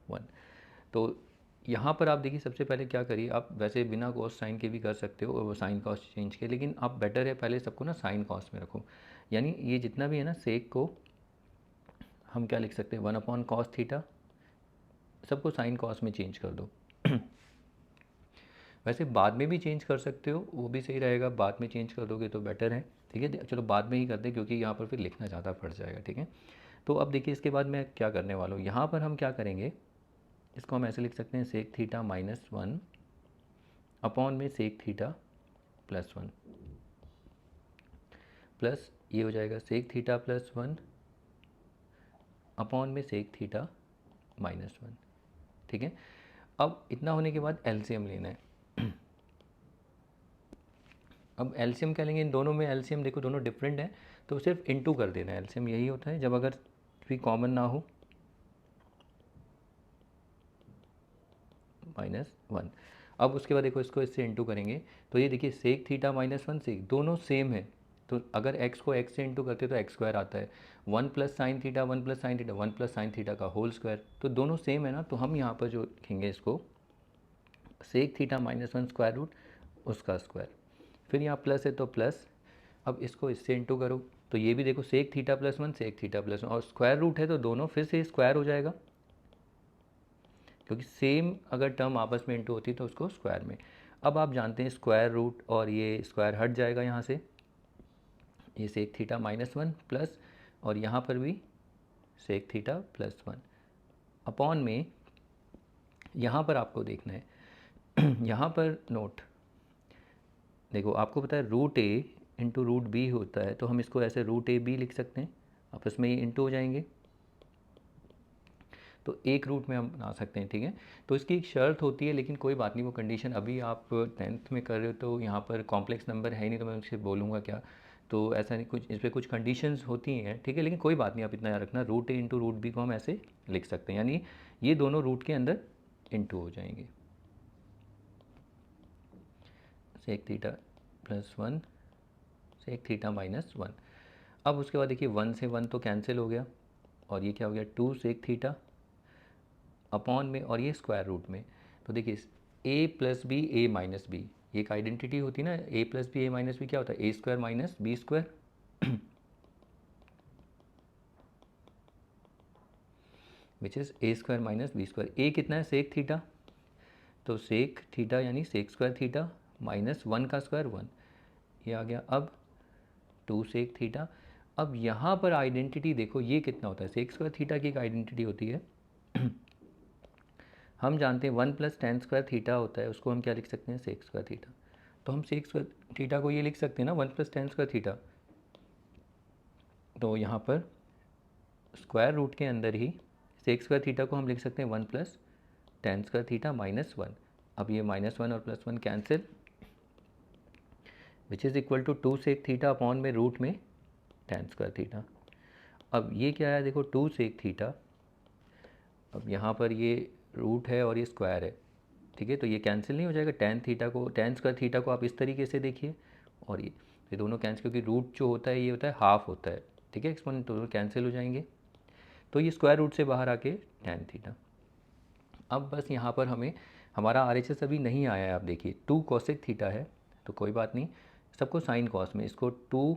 Speaker 1: 1। तो यहाँ पर आप देखिए सबसे पहले क्या करिए, आप वैसे बिना कॉस साइन के भी कर सकते हो, वो साइन कॉस चेंज के, लेकिन आप बेटर है पहले सबको ना साइन कॉस में रखो। यानी ये जितना भी है ना सेक को हम क्या लिख सकते हैं, 1/cos थीटा, सबको साइन कॉस में चेंज कर दो। वैसे बाद में भी चेंज कर सकते हो, वो भी सही रहेगा, बाद में चेंज कर दोगे तो बेटर है, ठीक है। चलो बाद में ही करते हैं क्योंकि यहाँ पर फिर लिखना ज़्यादा पड़ जाएगा, ठीक है। तो अब देखिए इसके बाद मैं क्या करने वाला हूँ, यहाँ पर हम क्या करेंगे, इसको हम ऐसे लिख सकते हैं सेक थीटा माइनस 1 अपॉन में सेक थीटा प्लस 1 प्लस ये हो जाएगा सेक थीटा प्लस 1 अपॉन में सेक थीटा माइनस 1, ठीक है। अब इतना होने के बाद एलसीएम लेना है। अब एलसीएम क्या लेंगे, इन दोनों में एलसीएम देखो दोनों डिफरेंट हैं, तो सिर्फ इनटू कर देना है। एलसीएम यही होता है जब अगर भी कॉमन ना हो, -1। अब उसके बाद देखो इसको इससे इंटू करेंगे, तो ये देखिए सेक थीटा माइनस 1 सेक दोनों सेम है, तो अगर x को x से इंटू करते तो एक्स स्क्वायर आता है। 1 plus sine theta 1 plus sine theta 1 plus sine theta का होल स्क्वायर, तो दोनों सेम है ना, तो हम यहाँ पर जो लिखेंगे इसको sec theta minus 1 square root उसका स्क्वायर, फिर यहाँ प्लस है तो प्लस। अब इसको इससे इंटू करो, तो ये भी देखो sec theta plus 1 sec theta plus 1, और स्क्वायर रूट है तो दोनों फिर से स्क्वायर हो जाएगा, क्योंकि सेम अगर टर्म आपस में इंटू होती तो उसको स्क्वायर में। अब आप जानते हैं स्क्वायर रूट और ये स्क्वायर हट जाएगा यहाँ से, ये सेक थीटा माइनस 1 प्लस, और यहाँ पर भी सेक थीटा प्लस 1 अपॉन में, यहाँ पर आपको देखना है यहाँ पर नोट देखो, आपको पता है रूट ए इंटू रूट बी होता है, तो हम इसको ऐसे रूट ए बी लिख सकते हैं, आपस में ये इंटू हो जाएंगे, तो एक रूट में हम बना सकते हैं, ठीक है। तो इसकी एक शर्त होती है, लेकिन कोई बात नहीं, वो कंडीशन अभी आप 10th में कर रहे हो तो यहाँ पर कॉम्प्लेक्स नंबर है ही नहीं, तो मैं उससे बोलूँगा क्या, तो ऐसा नहीं, कुछ इस पर कुछ कंडीशंस होती हैं, ठीक है। लेकिन कोई बात नहीं, आप इतना याद रखना, रूट ए इंटू रूट बी को हम ऐसे लिख सकते हैं, यानी ये दोनों रूट के अंदर इंटू हो जाएंगे, sec theta plus 1 sec theta minus 1। अब उसके बाद देखिए 1 से 1 तो कैंसिल हो गया, और ये क्या हो गया 2 सेक थीटा अपॉन में, और ये स्क्वायर रूट में। तो देखिए a plus B A minus B, ये एक आइडेंटिटी होती है ना, a plus B A minus B क्या होता है, A square minus B square, which is A square minus B square. A कितना है सेक थीटा, तो सेक थीटा यानी सेक स्क्वायर थीटा माइनस 1 का स्क्वायर 1, ये आ गया। अब 2 सेक थीटा, अब यहाँ पर आइडेंटिटी देखो ये कितना होता है, सेक स्क्वायर थीटा की एक आइडेंटिटी होती है हम जानते हैं 1 प्लस टेन स्क्वायर थीटा होता है, उसको हम क्या लिख सकते हैं, सेक स्क्वायर थीटा। तो हम सेक स्क्वायर थीटा को ये लिख सकते हैं ना 1 प्लस टेन स्क्वायर थीटा, तो यहाँ पर स्क्वायर रूट के अंदर ही सेक स्क्वायर थीटा को हम लिख सकते हैं 1 plus tan square theta minus 1। अब ये -1 और +1 cancel, which is equal to 2 sec theta upon में रूट में टेन स्क्वायर थीटा। अब ये क्या है देखो 2 सेक थीटा, अब यहाँ पर ये रूट है और ये स्क्वायर है, ठीक है, तो ये कैंसिल नहीं हो जाएगा, टेन थीटा को टेन स्क्वायर थीटा को आप इस तरीके से देखिए, और ये दोनों कैंसिल, क्योंकि रूट जो होता है ये होता है हाफ होता है, ठीक है, एक्सपोनेंट, तो कैंसिल हो जाएंगे, तो ये स्क्वायर रूट से बाहर आके टेन थीटा। अब बस यहाँ पर हमें हमारा RHS अभी नहीं आया है, आप देखिए 2 कोसेक थीटा है, तो कोई बात नहीं, सबको साइन कॉस में, इसको 2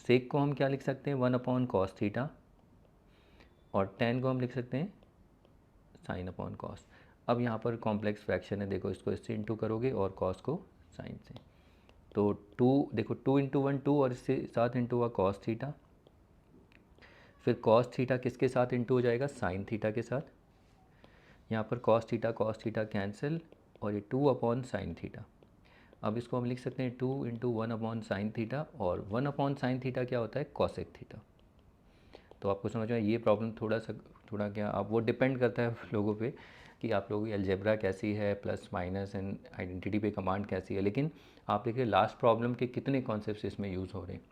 Speaker 1: सेक को हम क्या लिख सकते हैं 1/cos थीटा, और टेन को हम लिख सकते हैं साइन अपॉन कॉस। अब यहाँ पर कॉम्प्लेक्स फ्रैक्शन है, देखो इसको इससे इंटू करोगे और कॉस को साइन से, तो 2 देखो 2 इंटू 1 2, और इससे साथ इंटू हुआ कॉस थीटा, फिर कॉस थीटा किसके साथ इंटू हो जाएगा, साइन थीटा के साथ। यहाँ पर कॉस थीटा कैंसिल और ये 2 अपॉन साइन थीटा। अब इसको हम लिख सकते हैं 2 इंटू 1 अपॉन साइन थीटा, और 1 अपॉन साइन थीटा क्या होता है, कॉसेक थीटा। तो आपको समझ में ये प्रॉब्लम थोड़ा क्या, आप वो डिपेंड करता है लोगों पे कि आप लोगों की अलजेब्रा कैसी है, प्लस माइनस एंड आइडेंटिटी पे कमांड कैसी है। लेकिन आप देखिए लास्ट प्रॉब्लम के कितने कॉन्सेप्ट्स इसमें यूज़ हो रहे हैं,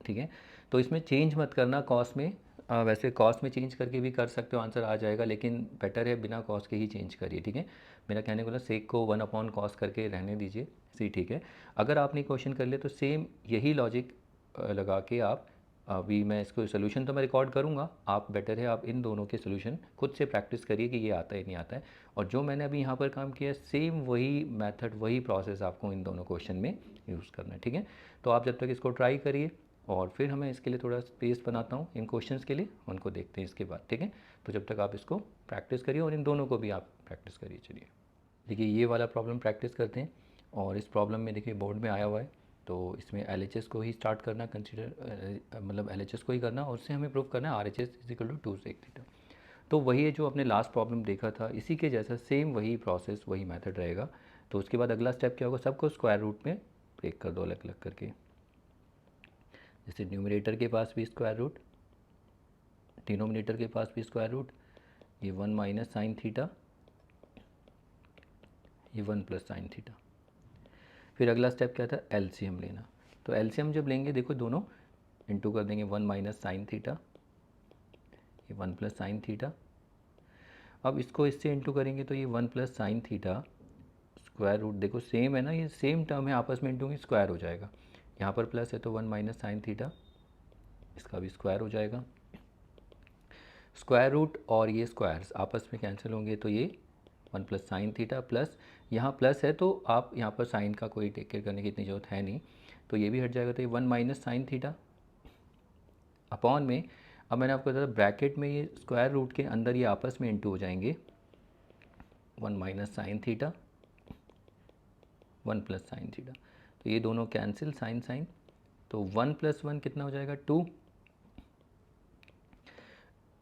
Speaker 1: ठीक है। तो इसमें चेंज मत करना कॉस में, वैसे कॉस में चेंज करके भी कर सकते हो, आंसर आ जाएगा, लेकिन बेटर है बिना कॉस के ही चेंज करिए, ठीक है। मेरा कहने को सेक को 1 अपॉन कॉस करके रहने दीजिए, सी ठीक है। अगर आपने क्वेश्चन कर लिया तो सेम यही लॉजिक लगा के आप, अभी मैं इसको सोल्यूशन तो मैं रिकॉर्ड करूँगा, आप बेटर है आप इन दोनों के सोल्यूशन खुद से प्रैक्टिस करिए कि ये आता है नहीं आता है। और जो मैंने अभी यहाँ पर काम किया है सेम वही मेथड वही प्रोसेस आपको इन दोनों क्वेश्चन में यूज़ करना है, ठीक है। तो आप जब तक इसको ट्राई करिए, और फिर हमें इसके लिए थोड़ा स्पेस बनाता हूँ इन क्वेश्चंस के लिए, उनको देखते हैं इसके बाद, ठीक है। तो जब तक आप इसको प्रैक्टिस करिए और इन दोनों को भी आप प्रैक्टिस करिए। चलिए देखिए ये वाला प्रॉब्लम प्रैक्टिस करते हैं, और इस प्रॉब्लम में देखिए बोर्ड में आया हुआ है, तो इसमें LHS को ही स्टार्ट करना, कंसिडर मतलब LHS को ही करना, और उससे हमें प्रूव करना है RHS is equal to 2 sec theta. तो वही है जो अपने लास्ट प्रॉब्लम देखा था, इसी के जैसा सेम वही प्रोसेस वही मेथड रहेगा। तो उसके बाद अगला स्टेप क्या होगा, सबको स्क्वायर रूट में ब्रेक कर दो अलग अलग करके। जैसे न्यूमरेटर के पास भी स्क्वायर रूट, डिनोमिनेटर के पास भी स्क्वायर रूट, ये 1 माइनस साइन थीटा, ये 1 प्लस साइन थीटा। फिर अगला स्टेप क्या था, एलसीएम लेना। तो एलसीएम जब लेंगे देखो दोनों इंटू कर देंगे, 1 माइनस साइन थीटा, ये 1 प्लस साइन थीटा। अब इसको इससे इंटू करेंगे तो ये 1 plus sine theta square root, देखो सेम है ना, ये सेम टर्म है, आपस में इंटू स्क्वायर हो जाएगा। यहाँ पर प्लस है तो 1 माइनस साइन थीटा, इसका भी स्क्वायर हो जाएगा। स्क्वायर रूट और ये स्क्वायर्स आपस में कैंसिल होंगे, तो ये 1 प्लस साइन थीटा, प्लस यहाँ प्लस है तो आप यहाँ पर साइन का कोई टेक केयर करने की इतनी ज़रूरत है नहीं, तो ये भी हट जाएगा। तो ये 1 माइनस साइन थीटा अपॉन में, अब मैंने आपको बताया ब्रैकेट में ये स्क्वायर रूट के अंदर ये आपस में इंटू हो जाएंगे, 1 minus sine theta 1 plus sine theta, तो ये दोनों कैंसिल, साइन साइन, तो 1 प्लस 1 कितना हो जाएगा 2,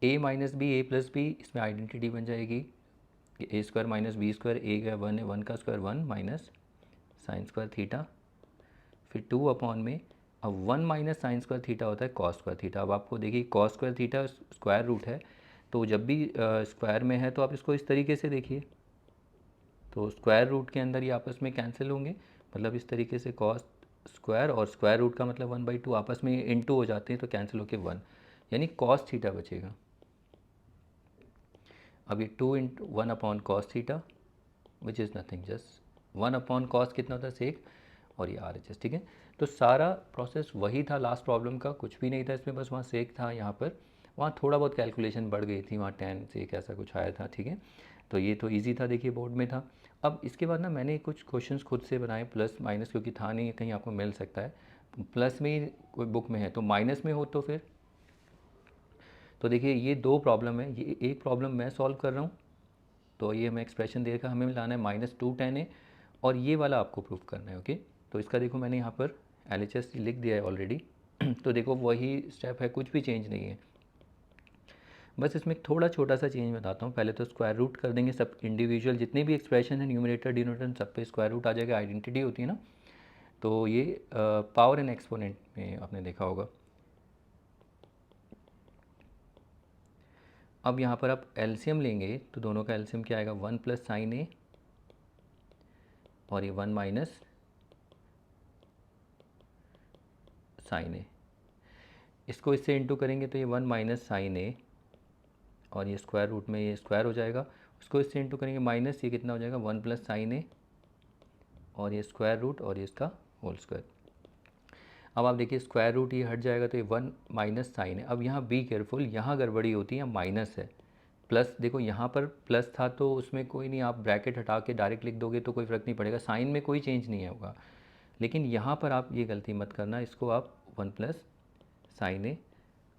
Speaker 1: a minus B A plus B, इसमें आइडेंटिटी बन जाएगी A square minus B square, A का 1 है, 1 का square 1 minus sine square theta, फिर 2 अपॉन में, अब 1 माइनस साइन स्क्वायर थीटा होता है कॉस स्क्वायर थीटा। अब आपको देखिए cos square theta square root है, तो जब भी स्क्वायर में है तो आप इसको इस तरीके से देखिए, तो स्क्वायर रूट के अंदर ये आपस में कैंसिल होंगे, मतलब इस तरीके से कॉस स्क्वायर और स्क्वायर रूट का मतलब 1/2 आपस में इंटू हो जाते हैं, तो कैंसिल होके 1, यानी कॉस थीटा बचेगा। अब ये 2 into 1 upon cos theta which is nothing, just 1 upon cos कितना होता है सेक, और ये RHS, ठीक है। तो सारा प्रोसेस वही था लास्ट प्रॉब्लम का, कुछ भी नहीं था इसमें, बस वहाँ सेक था, यहाँ पर वहाँ थोड़ा बहुत कैलकुलेशन बढ़ गई थी, वहाँ tan सेक ऐसा कुछ आया था, ठीक है। तो ये तो इजी था, देखिए बोर्ड में था। अब इसके बाद ना मैंने कुछ क्वेश्चंस खुद से बनाए, प्लस माइनस, क्योंकि था नहीं कहीं आपको मिल सकता है, प्लस में ही कोई बुक में है तो माइनस में हो तो फिर, तो देखिए ये 2 प्रॉब्लम है, ये एक प्रॉब्लम मैं सॉल्व कर रहा हूँ, तो ये हमें एक्सप्रेशन देकर हमें लाना है -2 tan a, और ये वाला आपको प्रूफ करना है, ओके। तो इसका देखो मैंने यहाँ पर LHS लिख दिया है ऑलरेडी तो देखो वही स्टेप है, कुछ भी चेंज नहीं है, बस इसमें थोड़ा छोटा सा चेंज बताता हूँ। पहले तो स्क्वायर रूट कर देंगे सब इंडिविजुअल जितने भी एक्सप्रेशन है, न्यूमरेटर डिनोमिनेटर सब पे स्क्वायर रूट आ जाएगा, आइडेंटिटी होती है ना। तो ये पावर एंड एक्सपोनेंट में आपने देखा होगा। अब यहाँ पर आप एलसीएम लेंगे तो दोनों का एलसीएम क्या आएगा, 1 प्लस साइन ए, और ये 1 माइनस साइन ए, इसको इससे इंटू करेंगे तो ये 1 माइनस साइन ए, और ये स्क्वायर रूट में ये स्क्वायर हो जाएगा, उसको इससे इंटू करेंगे माइनस, ये कितना हो जाएगा 1 प्लस साइन ए, और ये स्क्वायर रूट और ये इसका होल स्क्वायर। अब आप देखिए स्क्वायर रूट ये हट जाएगा तो ये 1 माइनस साइन है। अब यहाँ बी केयरफुल, यहाँ गड़बड़ी होती है, माइनस है, प्लस देखो यहाँ पर प्लस था तो उसमें कोई नहीं, आप ब्रैकेट हटा के डायरेक्ट लिख दोगे तो कोई फ़र्क नहीं पड़ेगा, साइन में कोई चेंज नहीं होगा। लेकिन यहाँ पर आप ये गलती मत करना, इसको आप 1 प्लस साइन ए,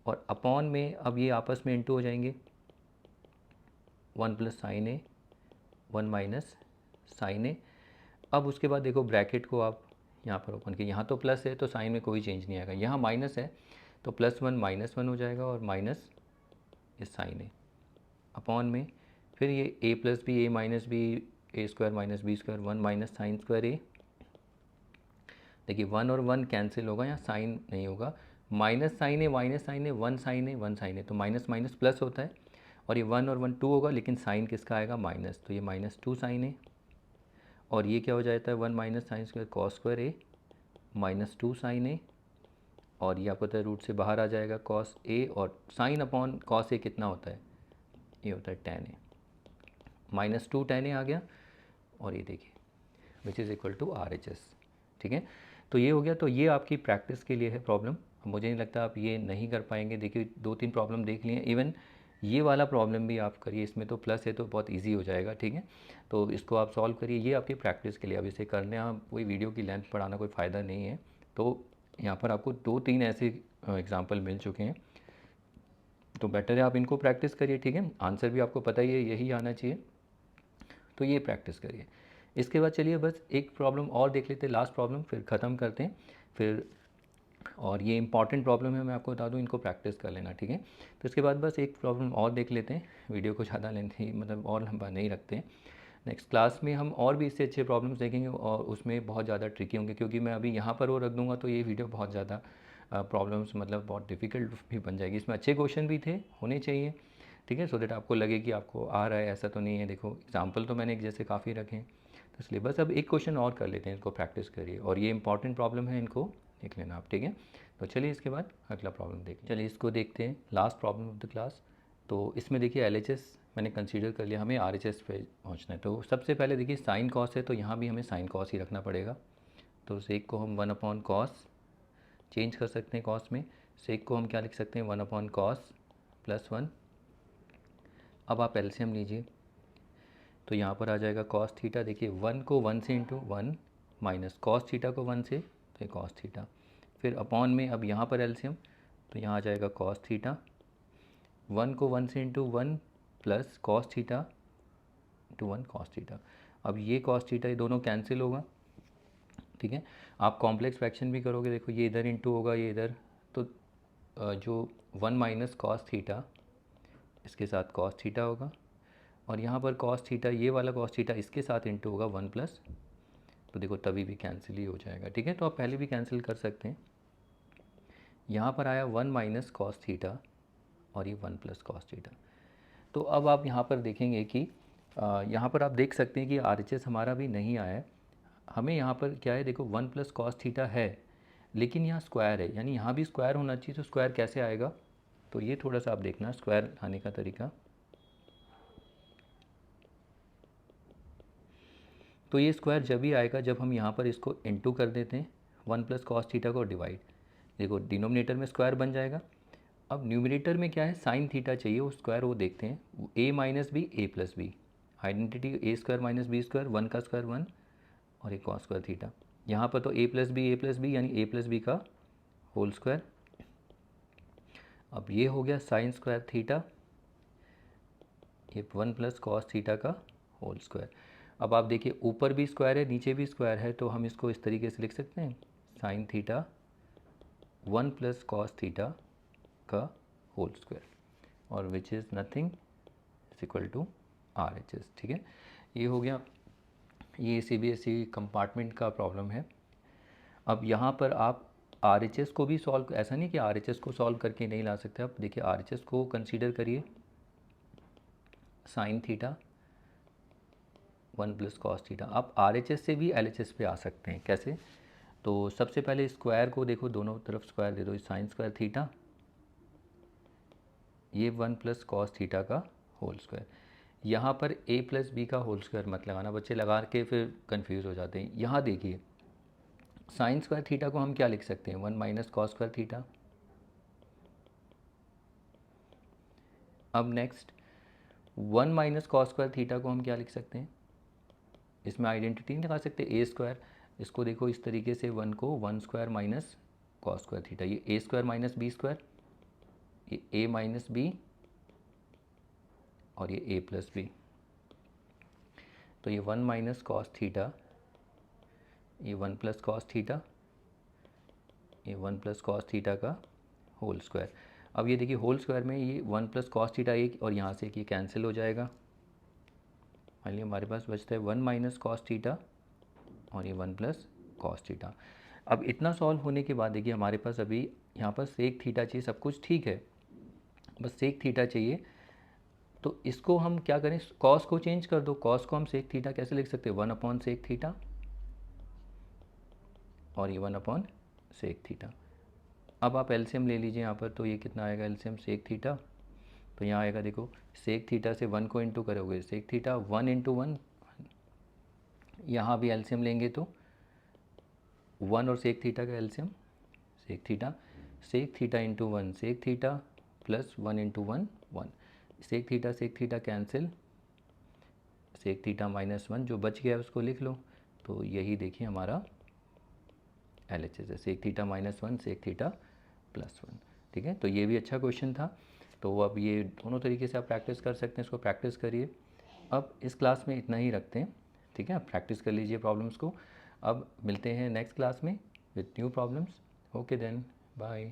Speaker 1: और अपॉन में अब ये आपस में इंटू हो जाएंगे, 1 plus sine A 1 minus sine ए। अब उसके बाद देखो ब्रैकेट को आप यहाँ पर ओपन किया, यहाँ तो प्लस है तो साइन में कोई चेंज नहीं आएगा, यहाँ माइनस है तो +1 -1 हो जाएगा और माइनस ये साइन ए अपॉन में फिर ये a plus B A minus B A square minus B square 1 minus sine square A. देखिए 1 और 1 कैंसिल होगा, यहाँ साइन नहीं होगा, minus sine A minus sine A 1 sign A 1 sign ए, तो माइनस माइनस प्लस होता है और ये 1 और 1 2 होगा, लेकिन साइन किसका आएगा माइनस, तो ये -2 साइन ए और ये क्या हो जाता है 1 minus sine square cos square A -2 sine A और ये आपको पता है रूट से बाहर आ जाएगा कॉस ए और साइन अपॉन कॉस ए कितना होता है, ये होता है tan ए, -2 tan ए आ गया और ये देखिए which is equal to RHS। ठीक है, तो ये हो गया। तो ये आपकी प्रैक्टिस के लिए है प्रॉब्लम, मुझे नहीं लगता आप ये नहीं कर पाएंगे। देखिए 2-3 प्रॉब्लम देख लिए, इवन ये वाला प्रॉब्लम भी आप करिए, इसमें तो प्लस है तो बहुत इजी हो जाएगा। ठीक है, तो इसको आप सॉल्व करिए, ये आपकी प्रैक्टिस के लिए। अब इसे करने आप कोई वीडियो की लेंथ बढ़ाना कोई फ़ायदा नहीं है। तो यहाँ पर आपको 2-3 ऐसे एग्जाम्पल मिल चुके हैं, तो बेटर है आप इनको प्रैक्टिस करिए। ठीक है, आंसर भी आपको पता ही है, यही आना चाहिए, तो ये प्रैक्टिस करिए। इसके बाद चलिए बस एक प्रॉब्लम और देख लेते हैं, लास्ट प्रॉब्लम, फिर ख़त्म करते हैं फिर। और ये इंपॉर्टेंट प्रॉब्लम है, मैं आपको बता दूं, इनको प्रैक्टिस कर लेना। ठीक है, तो इसके बाद बस एक प्रॉब्लम और देख लेते हैं, वीडियो को ज़्यादा लेंथी मतलब और लंबा नहीं रखते हैं। नेक्स्ट क्लास में हम और भी इससे अच्छे प्रॉब्लम्स देखेंगे और उसमें बहुत ज़्यादा ट्रिकी होंगे, क्योंकि मैं अभी यहाँ पर वो रख दूँगा तो ये वीडियो बहुत ज़्यादा प्रॉब्लम्स मतलब बहुत डिफ़िकल्ट भी बन जाएगी। इसमें अच्छे क्वेश्चन भी थे, होने चाहिए। ठीक है, सो दैट आपको लगे कि आपको आ रहा है, ऐसा तो नहीं है। देखो एग्जाम्पल तो मैंने एक जैसे काफ़ी रखे हैं, तो इसलिए बस अब एक क्वेश्चन और कर लेते हैं, इनको प्रैक्टिस करिए और ये इंपॉर्टेंट प्रॉब्लम है, इनको देख लेना आप। ठीक है, तो चलिए इसके बाद अगला प्रॉब्लम देखिए। चलिए इसको देखते हैं, last problem of the class. तो इसमें देखिए LHS मैंने कंसीडर कर लिया, हमें RHS पे पहुंचना है। तो सबसे पहले देखिए साइन कॉस है, तो यहाँ भी हमें साइन कॉस ही रखना पड़ेगा। तो सेक को हम 1/cos चेंज कर सकते हैं कॉस में, सेक को हम क्या लिख सकते हैं 1/cos +1। अब आप एलसीएम लीजिए, तो यहाँ पर आ जाएगा कॉस थीटा। देखिए 1 को 1 से इंटू 1 माइनस कॉस थीटा को 1 से, तो ये कॉस थीटा, फिर अपॉन में अब यहाँ पर एलसीएम, तो यहाँ आ जाएगा कॉस थीटा। 1 को 1 से into 1 plus cos theta into 1 cos theta. अब ये कॉस थीटा ये दोनों कैंसिल होगा। ठीक है, आप कॉम्प्लेक्स फ्रैक्शन भी करोगे, देखो ये इधर इंटू होगा ये इधर, तो जो 1 माइनस कॉस थीटा इसके साथ कॉस थीटा होगा और यहाँ पर कॉस थीटा ये वाला कॉस थीटा इसके साथ इंटू होगा 1 प्लस, तो देखो तभी भी कैंसिल ही हो जाएगा। ठीक है, तो आप पहले भी कैंसिल कर सकते हैं। यहाँ पर आया 1 माइनस कॉस थीटा और ये 1 प्लस कॉस थीटा। तो अब आप यहाँ पर देखेंगे कि यहाँ पर आप देख सकते हैं कि RHS हमारा भी नहीं आया है। हमें यहाँ पर क्या है, देखो 1 प्लस कॉस थीटा है, लेकिन यहाँ स्क्वायर है, यानी यहाँ भी स्क्वायर होना चाहिए। तो स्क्वायर कैसे आएगा, तो ये थोड़ा सा आप देखना स्क्वायर आने का तरीका। तो ये स्क्वायर जब भी आएगा जब हम यहाँ पर इसको इनटू कर देते हैं 1 प्लस कॉस थीटा को डिवाइड, देखो डिनोमिनेटर में स्क्वायर बन जाएगा। अब न्यूमिनेटर में क्या है, साइन थीटा चाहिए, वो स्क्वायर वो देखते हैं, a minus B A plus B, identity a square minus B square, 1 का स्क्वायर 1 और एक कॉस स्क्वायर थीटा। यहाँ पर तो a प्लस बी यानी a प्लस बी का होल स्क्वायर। अब ये हो गया साइन स्क्वायर थीटा, ये 1 प्लस कॉस थीटा का होल स्क्वायर। अब आप देखिए ऊपर भी स्क्वायर है नीचे भी स्क्वायर है, तो हम इसको इस तरीके से लिख सकते हैं sine theta 1 plus cos theta का होल स्क्वायर और which is nothing is equal to RHS। ठीक है, ये हो गया, ये CBSE कंपार्टमेंट का प्रॉब्लम है। अब यहाँ पर आप RHS को भी सॉल्व, ऐसा नहीं कि RHS को सॉल्व करके नहीं ला सकते आप। देखिए RHS को कंसीडर करिए, sign theta 1 plus cos theta. आप RHS से भी LHS पे आ सकते हैं, कैसे, तो सबसे पहले स्क्वायर को देखो, दोनों तरफ स्क्वायर दे दो, साइन स्क्वायर थीटा, ये 1 प्लस कॉस थीटा का होल स्क्वायर। यहाँ पर a प्लस बी का होल स्क्वायर मत लगाना, बच्चे लगा के फिर कंफ्यूज हो जाते हैं। यहाँ देखिए साइन स्क्वायर थीटा को हम क्या लिख सकते हैं 1 माइनस कॉस स्क्वायर थीटा। अब next 1 minus cos square theta को हम क्या लिख सकते हैं, इसमें आइडेंटिटी नहीं लगा सकते, ए स्क्वायर। इसको देखो इस तरीके से 1 को 1 square minus cos square theta, ये a square minus B square, ये a माइनस बी और ये a प्लस बी। तो ये 1 माइनस कॉस थीटा, ये 1 प्लस कॉस थीटा, ये 1 प्लस कॉस थीटा का होल स्क्वायर। अब ये देखिए होल स्क्वायर में ये 1 प्लस कॉस थीटा एक और यहाँ से एक ये कैंसिल हो जाएगा। फाइनली हमारे पास बचता है 1 माइनस कॉस थीटा और ये 1 प्लस कॉस थीटा। अब इतना सॉल्व होने के बाद देखिए हमारे पास अभी यहाँ पर सेक थीटा चाहिए, सब कुछ ठीक है, बस सेक थीटा चाहिए। तो इसको हम क्या करें, कॉस को चेंज कर दो, कॉस को हम सेक थीटा कैसे लिख सकते हैं, 1 अपॉन सेक थीटा और ये 1 अपॉन सेक थीटा। अब आप एलसीएम ले लीजिए यहाँ पर, तो ये कितना आएगा एलसीएम सेक थीटा, तो यहाँ आएगा देखो सेक थीटा से 1 को इंटू करोगे सेक थीटा 1 इंटू 1, यहाँ भी एलसीएम लेंगे तो 1 और सेक थीटा का LCM sec theta into 1 sec theta plus 1 into 1 1, sec theta cancel, sec theta minus 1 जो बच गया उसको लिख लो। तो यही देखिए हमारा LHS है, sec theta minus 1 sec theta plus 1। ठीक है, तो ये भी अच्छा क्वेश्चन था। तो अब ये दोनों तरीके से आप प्रैक्टिस कर सकते हैं, इसको प्रैक्टिस करिए। अब इस क्लास में इतना ही रखते हैं, ठीक है, आप प्रैक्टिस कर लीजिए प्रॉब्लम्स को। अब मिलते हैं नेक्स्ट क्लास में with new problems. Okay then, bye.